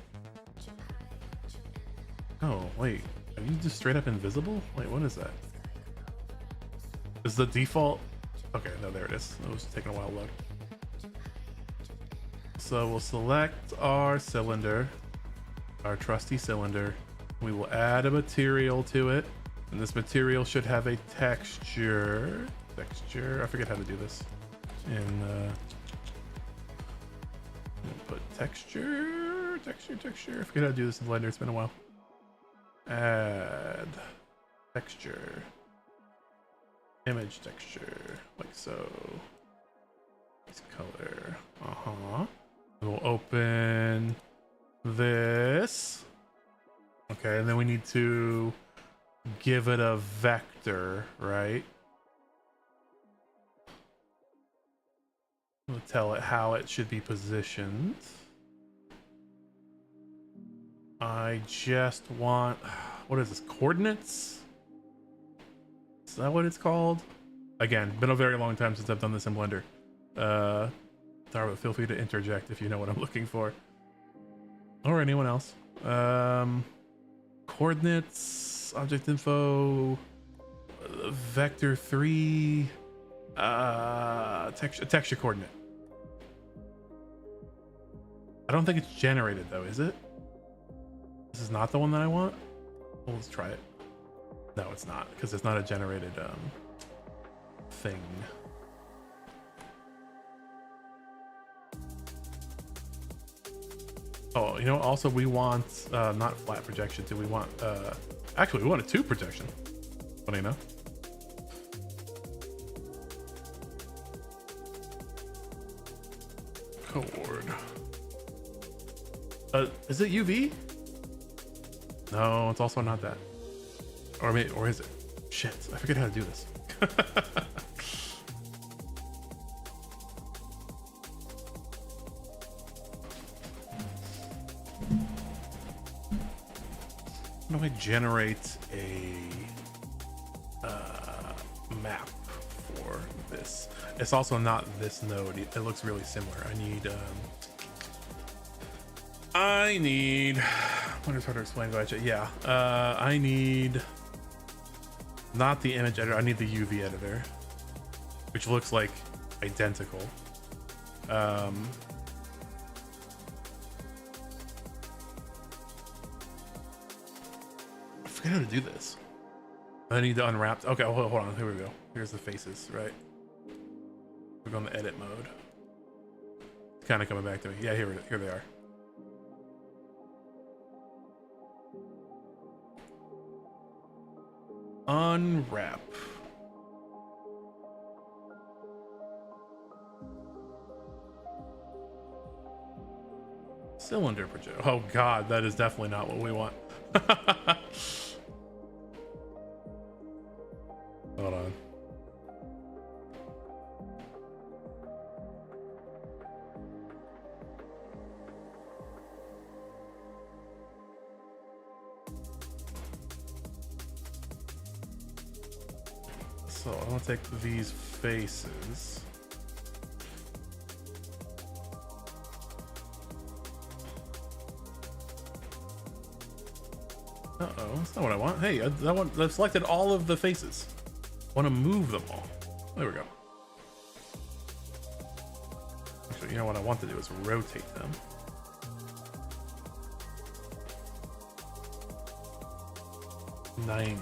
Oh wait, are you just straight up invisible? Wait, what is that? Is the default? Okay, no, there it is. It was taking a while to load. So we'll select our cylinder, our trusty cylinder. We will add a material to it, and this material should have a texture. I forget how to do this. Put texture. I forget how to do this in Blender. It's been a while. Add texture, image texture, like so. This color. And we'll open this. Okay, and then we need to give it a vector, right? We'll tell it how it should be positioned. I just want, what is this, coordinates? Is that what it's called? Again, been a very long time since I've done this in Blender. Tara, feel free to interject if you know what I'm looking for. Or anyone else. Coordinates, object info, vector 3, texture coordinate. I don't think it's generated though, is it? This is not the one that I want? Well, let's try it. No, it's not, because it's not a generated thing. Oh, you know, also we want not flat projection too. We want actually we want a 2 projection. Funny enough. Chord. Is it UV? No, it's also not that. Or maybe, or is it? Shit, I forget how to do this. How do I generate a map for this? It's also not this node. It looks really similar. I need what is hard to explain, but yeah, I need not the image editor. I need the UV editor, which looks like identical. I forget how to do this. I need to unwrap. Okay, hold on. Here we go. Here's the faces, right? We're going to edit mode. It's kind of coming back to me. Yeah, here they are. Unwrap. Cylinder project. Oh god, that is definitely not what we want. Hold on. So I'm gonna take these faces. Uh-oh, that's not what I want. Hey, that selected all of the faces. I want to move them all. There we go. Actually, you know what I want to do is rotate them. $90.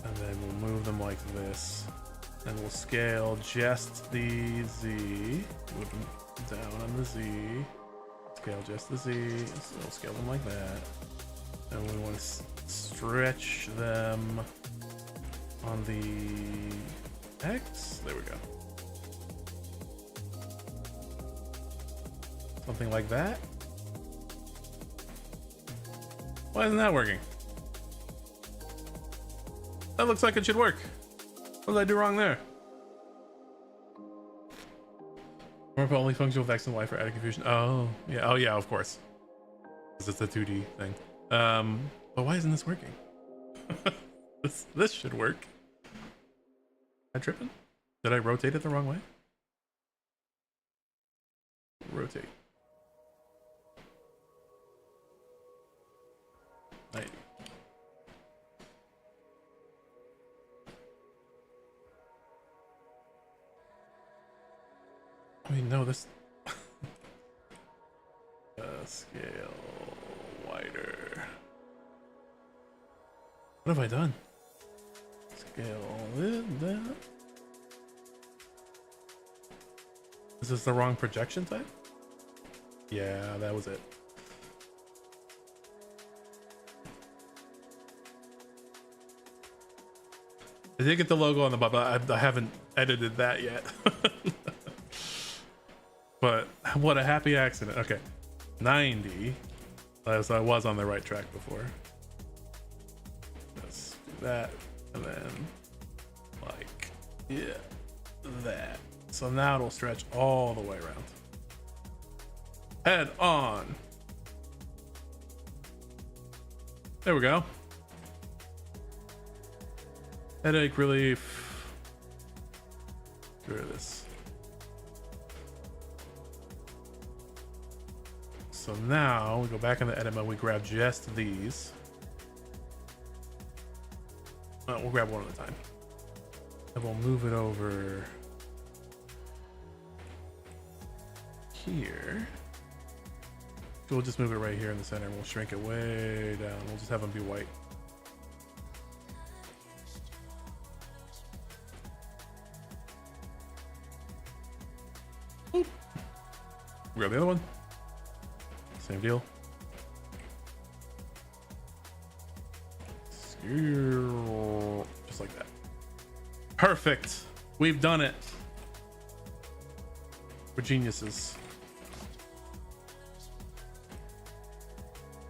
And then we'll move them like this. And we'll scale just the Z. Move them down on the Z. Scale just the Z. So we'll scale them like that. And we want to stretch them on the X. There we go. Something like that. Why isn't that working? That looks like it should work. What did I do wrong there? Remember only function with X and Y for added confusion. Oh yeah. Oh yeah, of course. Because it's a 2D thing. But why isn't this working? This should work. Am I tripping? Did I rotate it the wrong way? Rotate. 90. I mean, no, this scale wider. What have I done? Scale that. Is this the wrong projection type? Yeah, that was it. I did get the logo on the bottom, but I haven't edited that yet. But what a happy accident. Okay, 90. So I was on the right track before. Let's do that, and then like, yeah, that. So now it'll stretch all the way around. Head on. There we go. Headache relief. Get rid of this. So now we go back in the edit mode. We grab just these. We'll grab one at a time. And we'll move it over here. We'll just move it right here in the center and we'll shrink it way down. We'll just have them be white. Oop. Grab the other one. Same deal. Just like that. Perfect. We've done it. We're geniuses.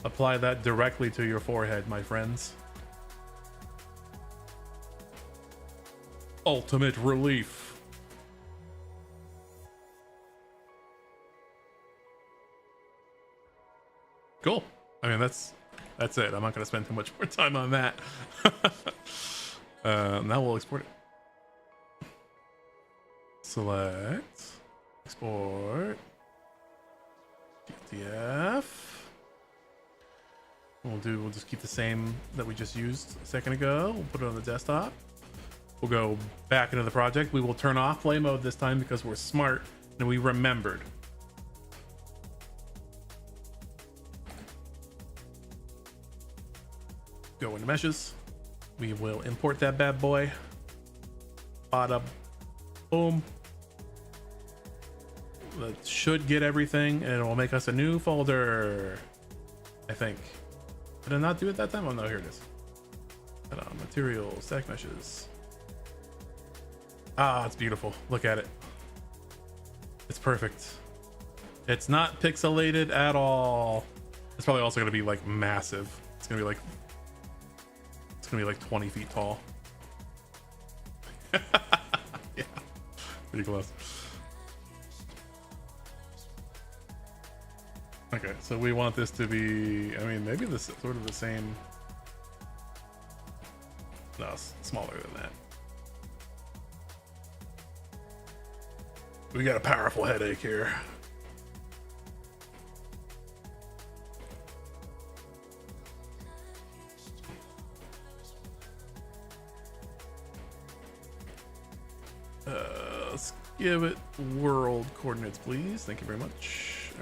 Apply that directly to your forehead, my friends. Ultimate relief. Cool. I mean, that's it. I'm not going to spend too much more time on that. Now we'll export it. Select, export, PDF. We'll just keep the same that we just used a second ago. We'll put it on the desktop. We'll go back into the project. We will turn off play mode this time because we're smart and we remembered. Go into meshes. We will import that bad boy. Bada boom. That should get everything and it will make us a new folder, I think. Did I not do it that time? Oh no, here it is. Materials, stack meshes. Ah, it's beautiful. Look at it. It's perfect. It's not pixelated at all. It's probably also going to be like massive. It's going to be like 20 feet tall. Yeah, pretty close. Okay, so we want this to be, I mean, maybe this sort of the same. No, it's smaller than that. We got a powerful headache here. Let's give it world coordinates, please. Thank you very much.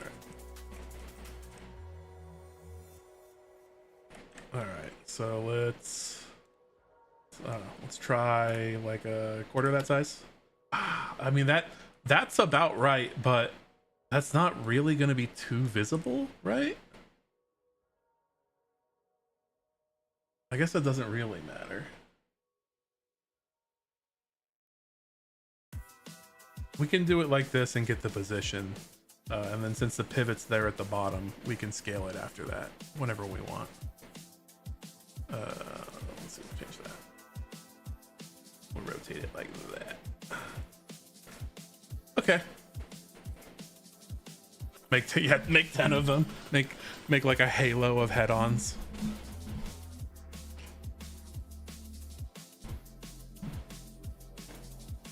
All right, so let's try like a quarter that size. I mean, that's about right, but that's not really going to be too visible, right? I guess that doesn't really matter. We can do it like this and get the position. And then since the pivot's there at the bottom, we can scale it after that, whenever we want. Let's see, change that. We'll rotate it like that. Okay. Make 10 of them. Make like a halo of head-ons.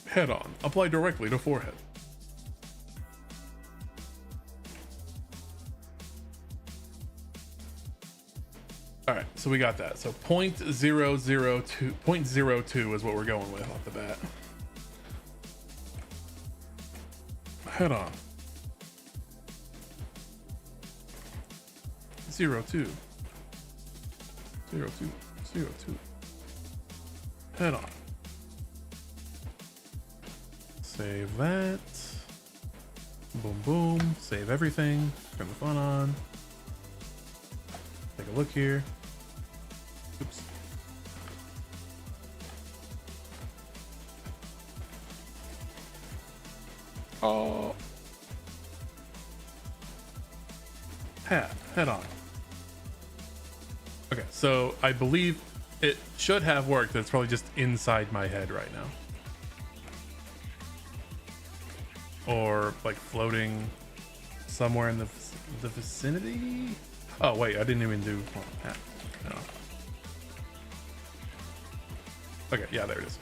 Head on. Apply directly to forehead. All right, so we got that. So 0.002 is what we're going with off the bat. Head on. 0.2. 0.2. 0.2. Head on. Save that. Boom, boom. Save everything. Turn the fun on. Take a look here. Oops. Oh. Head on. Okay, so I believe it should have worked. It's probably just inside my head right now. Or like floating somewhere in the vicinity. Oh wait, I didn't even do hat. No. Okay, yeah, there it is.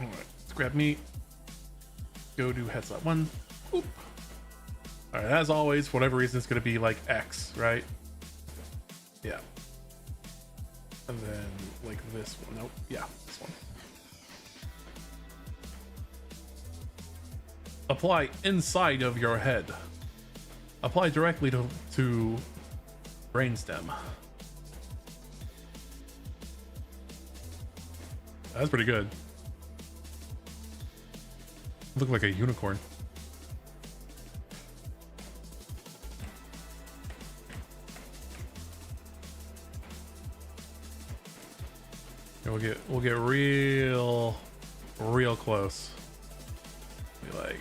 All right, let's grab me. Go do head slap 1. Oop. All right, as always, for whatever reason, it's going to be like X, right? Yeah. And then like this one. Nope. Yeah, this one. Apply inside of your head. Apply directly to brainstem. That's pretty good. Look like a unicorn. We'll get real close. Be like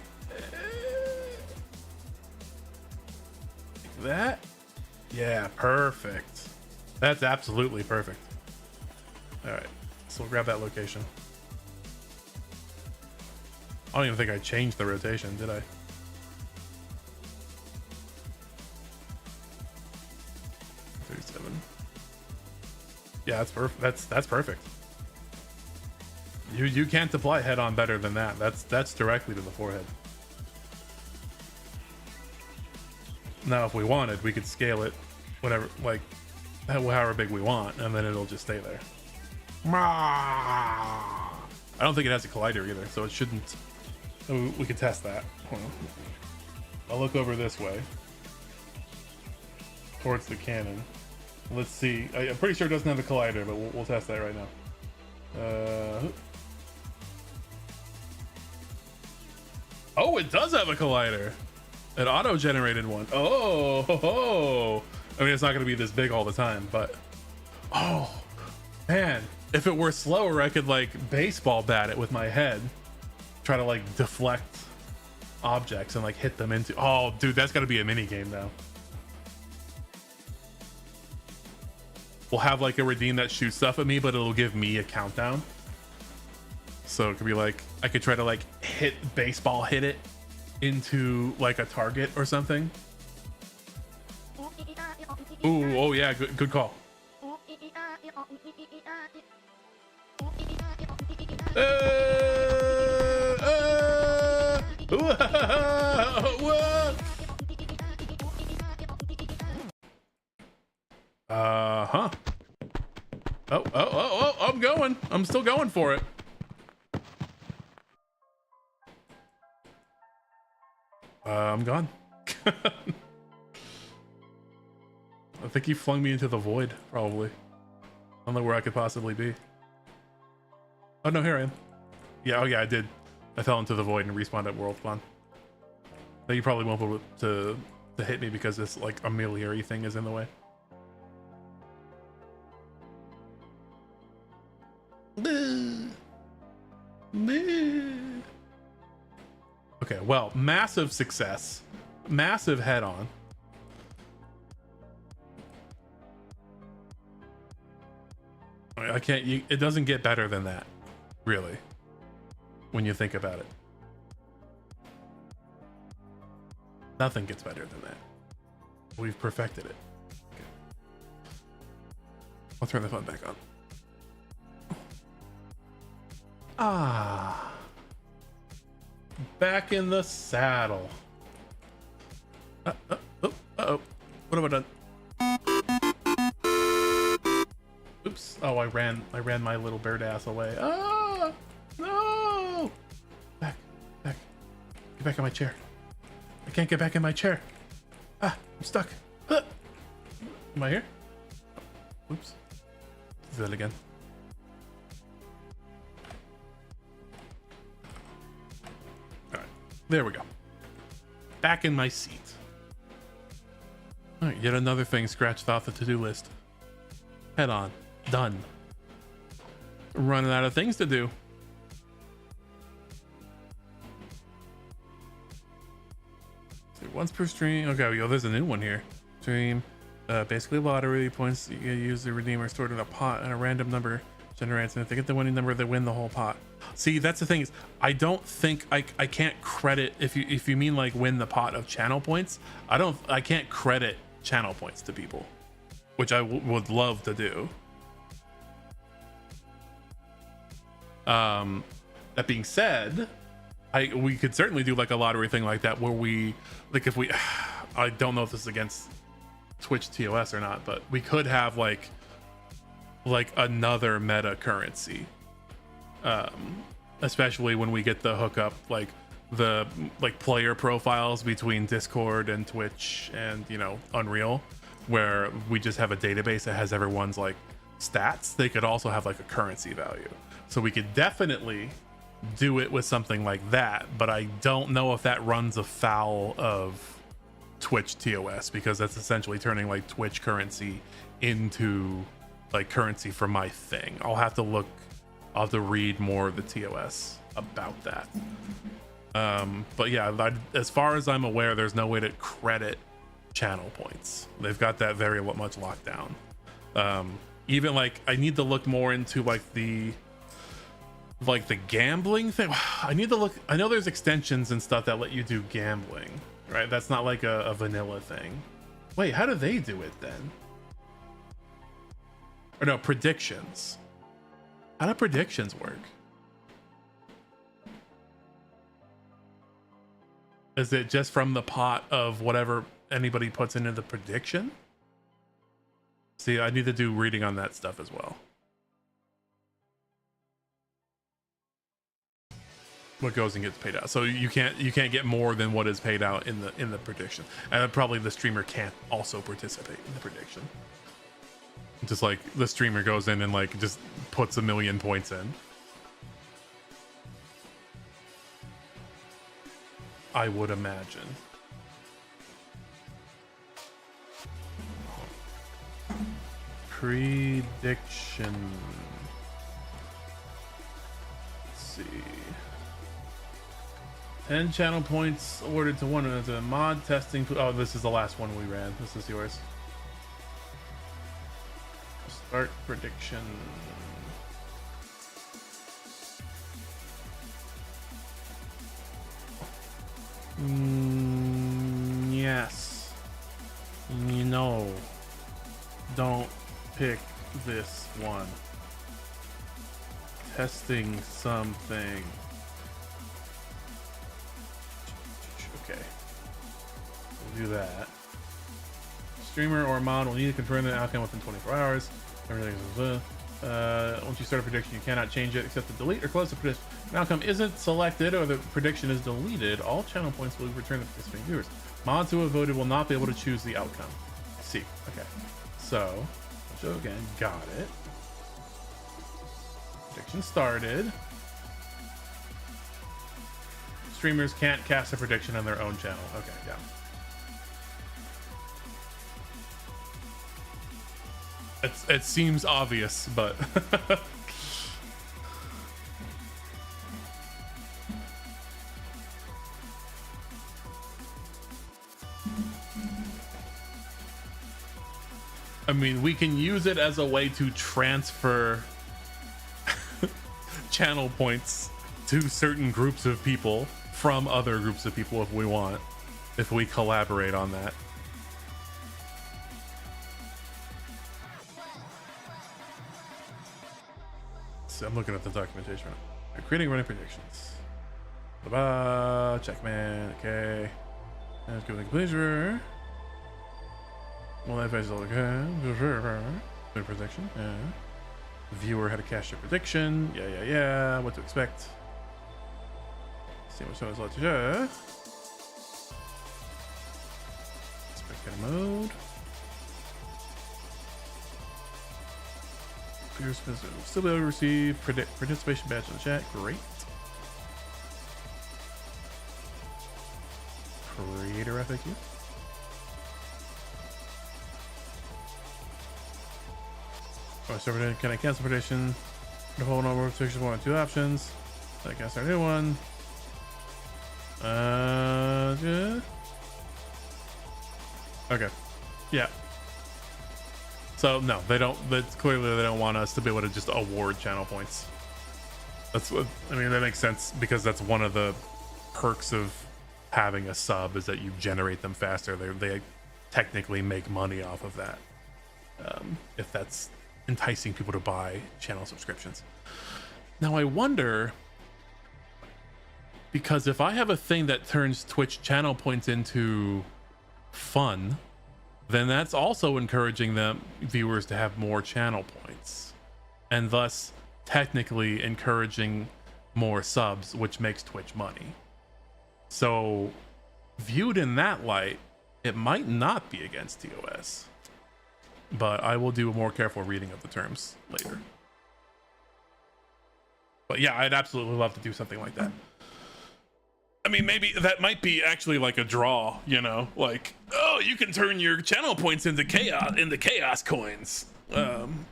that. Yeah, perfect. That's absolutely perfect. All right, so we'll grab that location. I don't even think I changed the rotation, did I? Yeah, that's perfect. That's perfect. You can't apply head on better than that. That's directly to the forehead. Now, if we wanted, we could scale it, whatever, like however big we want, and then it'll just stay there. I don't think it has a collider either, so it shouldn't. We could test that. Hold on. I'll look over this way towards the cannon. Let's see. I'm pretty sure it doesn't have a collider, but we'll test that right now. Oh, it does have a collider. An auto-generated one. Oh, I mean, it's not going to be this big all the time, but oh man, if it were slower, I could like baseball bat it with my head, try to like deflect objects and like hit them into. Oh, dude, that's got to be a mini game now. We'll have like a redeem that shoots stuff at me, but it'll give me a countdown. So it could be like I could try to like hit it into like a target or something. Ooh, oh yeah, good call. Huh. Oh, I'm still going for it. I'm gone. I think he flung me into the void, probably. I don't know where I could possibly be. Oh no, here I am. Yeah, oh yeah, I did. I fell into the void and respawned at world spawn. I think you probably won't be able to hit me because this like amelia thing is in the way. Okay, well, massive success. Massive head on. I can't, it doesn't get better than that, really, when you think about it. Nothing gets better than that. We've perfected it. Okay. I'll turn the phone back on. Ah. Back in the saddle. Uh-oh. What have I done? Oops. Oh, I ran my little bird ass away. Ah! No! Back. Get back in my chair. I can't get back in my chair. Ah, I'm stuck. Ah. Am I here? Oops. Do that again. All right. There we go. Back in my seat. All right, yet another thing scratched off the to-do list. Head on. Done. Running out of things to do. Once per stream. Okay, yo, there's a new one here. Stream. Basically lottery points you use the redeemer stored in a pot and a random number generates, and if they get the winning number, they win the whole pot. See, that's the thing is, I don't think I can't credit, if you mean like win the pot of channel points, I can't credit channel points to people, which I would love to do. That being said, we could certainly do like a lottery thing like that where we like, if we I don't know if this is against Twitch TOS or not, but we could have like another meta currency, especially when we get the hookup, like the player profiles between Discord and Twitch and, you know, Unreal, where we just have a database that has everyone's like stats. They could also have like a currency value, so we could definitely do it with something like that, but I don't know if that runs afoul of Twitch TOS, because that's essentially turning like Twitch currency into like currency for my thing. I'll have to read more of the TOS about that. But yeah, as far as I'm aware, there's no way to credit channel points. They've got that very much locked down. Even like, I need to look more into like the gambling thing. I need to look. I know there's extensions and stuff that let you do gambling, right? That's not like a vanilla thing. Wait, how do they do it then? Or no, predictions. How do predictions work? Is it just from the pot of whatever anybody puts into the prediction? See, I need to do reading on that stuff as well. What goes and gets paid out, so you can't get more than what is paid out in the prediction, and probably the streamer can't also participate in the prediction. Just like the streamer goes in and like just puts 1 million points in. I would imagine. Prediction. Let's see. 10 channel points awarded to one of the mod testing. Oh, this is the last one we ran. This is yours. Start prediction. Yes. You know, don't pick this one. Testing something. Okay, we'll do that. Streamer or mod will need to confirm the outcome within 24 hours. Everything is once you start a prediction, you cannot change it except to delete or close the prediction. An outcome isn't selected or the prediction is deleted. All channel points will be returned to participating viewers. Mods who have voted will not be able to choose the outcome. I see. Okay. So, show again. Got it. Prediction started. Streamers can't cast a prediction on their own channel. Okay, yeah. It seems obvious, but I mean, we can use it as a way to transfer channel points to certain groups of people from other groups of people if we want, if we collaborate on that. So I'm looking at the documentation. Right. Creating running predictions. Checkman. Okay. Let's go to completion. Well, that is okay. Prediction. Yeah. Viewer had to cast your prediction. Yeah. What to expect? See what someone's like to share. Spectator mode. Still be able to receive participation badge in the chat. Great. Creator FAQ. Can I cancel partition? The whole number of restrictions, one or two options. I can start a new one. Yeah. Okay. Yeah. So no, they don't. That's clearly they don't want us to be able to just award channel points. That's what I mean. That makes sense because that's one of the perks of having a sub is that you generate them faster. They technically make money off of that. If that's enticing people to buy channel subscriptions. Now I wonder, because if I have a thing that turns Twitch channel points into fun, then that's also encouraging them viewers to have more channel points, and thus technically encouraging more subs, which makes Twitch money. So viewed in that light, it might not be against TOS, but I will do a more careful reading of the terms later. But yeah, I'd absolutely love to do something like that. I mean, maybe that might be actually like a draw, you know, like, oh, you can turn your channel points into chaos coins, and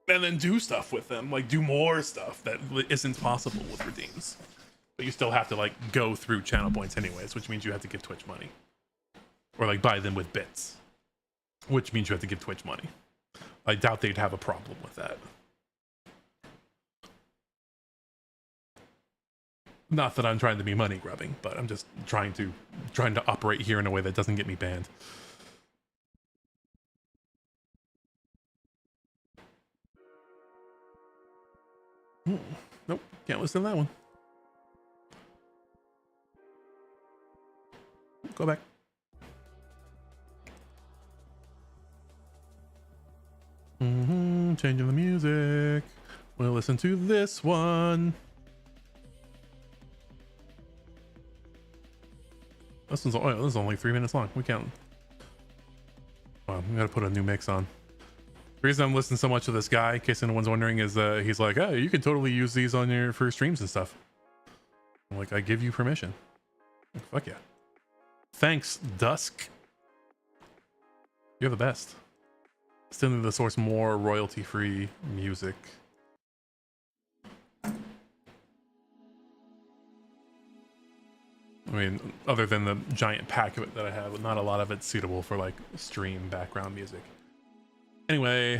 then do stuff with them, like do more stuff that isn't possible with redeems. But you still have to like go through channel points anyways, which means you have to give Twitch money, or like buy them with bits, which means you have to give Twitch money. I doubt they'd have a problem with that. Not that I'm trying to be money grubbing, but I'm just trying to operate here in a way that doesn't get me banned. Nope, can't listen to that one. Go back. Changing the music. We'll listen to this one. This is only 3 minutes long. We can't. Well, we gotta put a new mix on. The reason I'm listening so much to this guy, in case anyone's wondering, is he's like, oh, you can totally use these on your for streams and stuff. I'm like, I give you permission. Like, fuck yeah. Thanks, Dusk. You're the best. Still need to source more royalty-free music. I mean, other than the giant pack of it that I have, but not a lot of it's suitable for like stream background music. Anyway,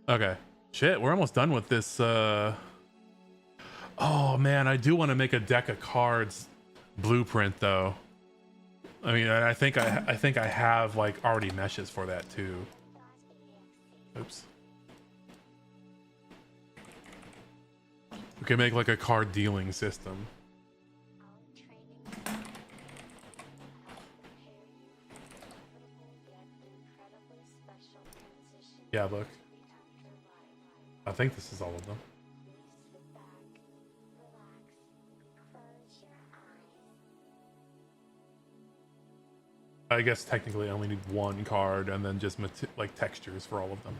okay, shit, we're almost done with this. Oh man, I do want to make a deck of cards blueprint though. I mean, I think I have like already meshes for that too. Oops. We can make like a card dealing system. Yeah, look. I think this is all of them. I guess technically I only need one card and then just like textures for all of them.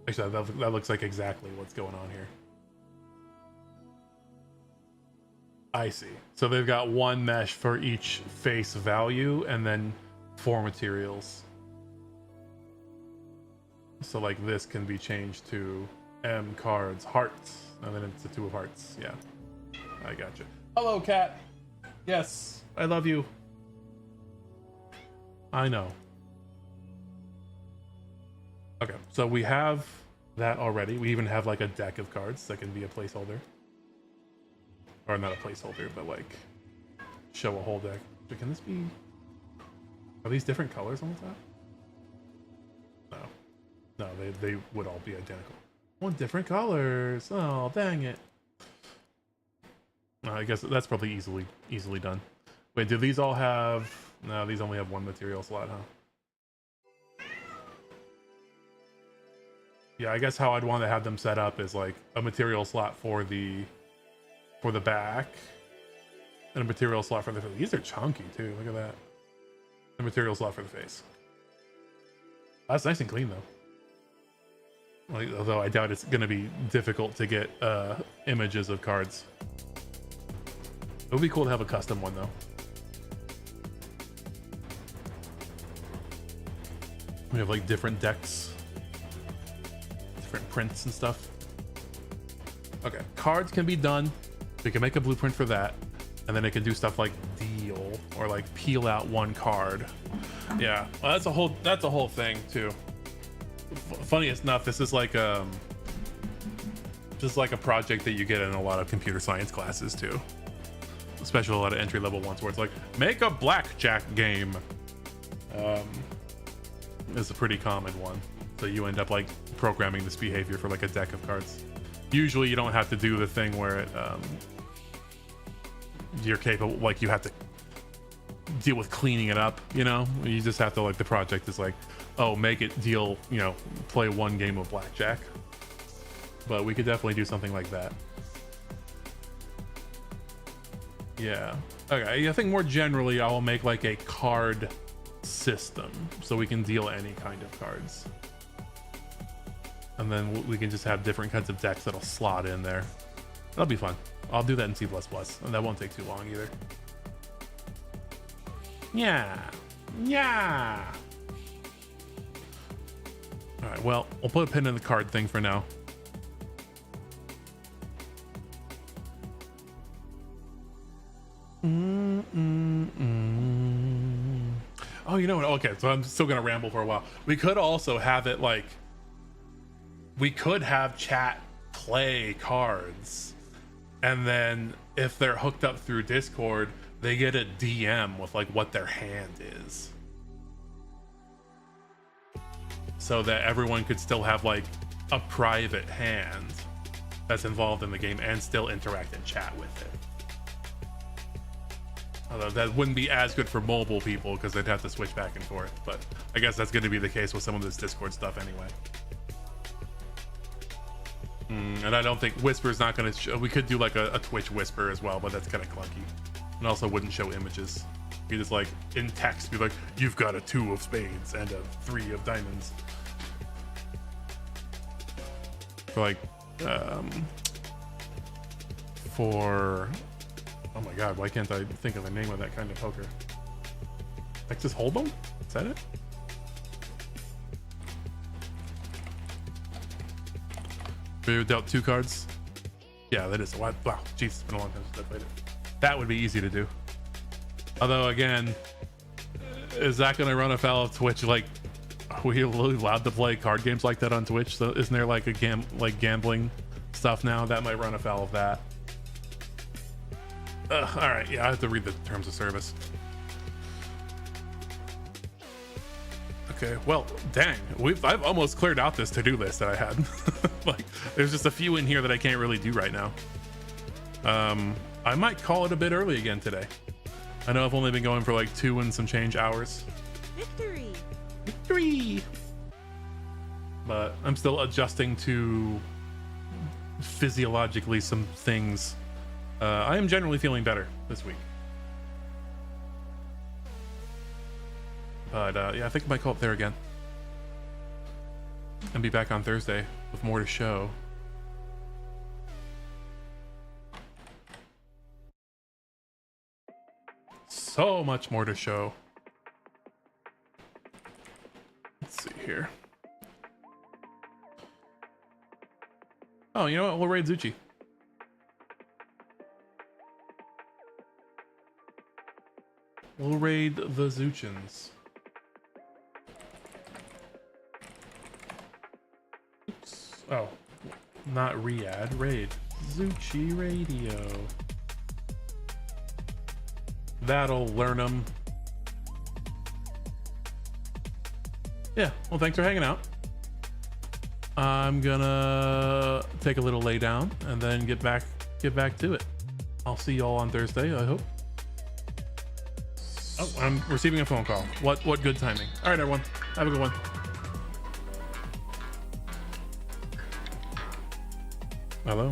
Actually, that looks like exactly what's going on here. I see. So they've got one mesh for each face value and then 4 materials. So like this can be changed to M cards, hearts, and then it's a 2 of hearts. Yeah, I got you. Hello, cat. Yes, I love you. I know. Okay, so we have that already. We even have like a deck of cards that can be a placeholder. Or not a placeholder, but like show a whole deck. But can this be... Are these different colors on the top? No, they would all be identical. One different colors. Oh, dang it. I guess that's probably easily done. Wait, do these all have... No, these only have 1 material slot, huh? Yeah, I guess how I'd want to have them set up is like a material slot for the back and a material slot for the face. These are chunky too. Look at that. A material slot for the face. That's nice and clean though. Like, although I doubt it's going to be difficult to get images of cards. It would be cool to have a custom one though. We have like different decks, different prints and stuff. Okay, cards can be done. We can make a blueprint for that, and then it can do stuff like deal or like peel out one card. Yeah, well, that's a whole thing too. Funniest enough, this is like just like a project that you get in a lot of computer science classes too, especially a lot of entry-level ones where it's like make a blackjack game. Is a pretty common one, so you end up like programming this behavior for like a deck of cards. Usually you don't have to do the thing where it you're capable, like you have to deal with cleaning it up, you know. You just have to, like, the project is like, oh, make it deal, you know, play one game of blackjack. But we could definitely do something like that. Yeah. Okay, I think more generally I will make like a card system so we can deal any kind of cards, and then we can just have different kinds of decks that'll slot in there. That'll be fun. I'll do that in C++, and that won't take too long either. Yeah. All right, well, we'll put a pin in the card thing for now. Oh, you know what? Okay, so I'm still gonna ramble for a while. We could also have it like, we could have chat play cards, and then if they're hooked up through Discord, they get a DM with like what their hand is, so that everyone could still have like a private hand that's involved in the game and still interact and chat with it. Although that wouldn't be as good for mobile people because they'd have to switch back and forth, but I guess that's going to be the case with some of this Discord stuff anyway. And I don't think Whisper's not going to show. We could do like a Twitch Whisper as well, but that's kind of clunky, and also wouldn't show images. You just like in text be like, you've got a 2 of spades and a 3 of diamonds. For like for, oh my god, why can't I think of the name of that kind of poker? Texas Hold'em? Is that it? We dealt 2 cards? Yeah, that is. Wow, jeez, it's been a long time since I played it. That would be easy to do. Although, again, is that going to run afoul of Twitch? Like, are we really allowed to play card games like that on Twitch? So isn't there like a gambling stuff now that might run afoul of that? All right, yeah, I have to read the terms of service. Okay, well, dang, I've almost cleared out this to-do list that I had. Like, there's just a few in here that I can't really do right now. I might call it a bit early again today. I know I've only been going for like 2 and some change hours. Victory! But I'm still adjusting to physiologically some things. I am generally feeling better this week. But yeah, I think I might call it there again. And be back on Thursday with more to show. So much more to show. Let's see here. Oh, you know what? We'll raid Zuchi. We'll raid the Zuchins. Oops. Oh, not Riyadh, raid. Zuchi Radio. That'll learn them. Yeah, well, thanks for hanging out. I'm gonna take a little lay down and then get back to it. I'll see y'all on Thursday, I hope. Oh, I'm receiving a phone call. What good timing. All right, everyone, have a good one. Hello.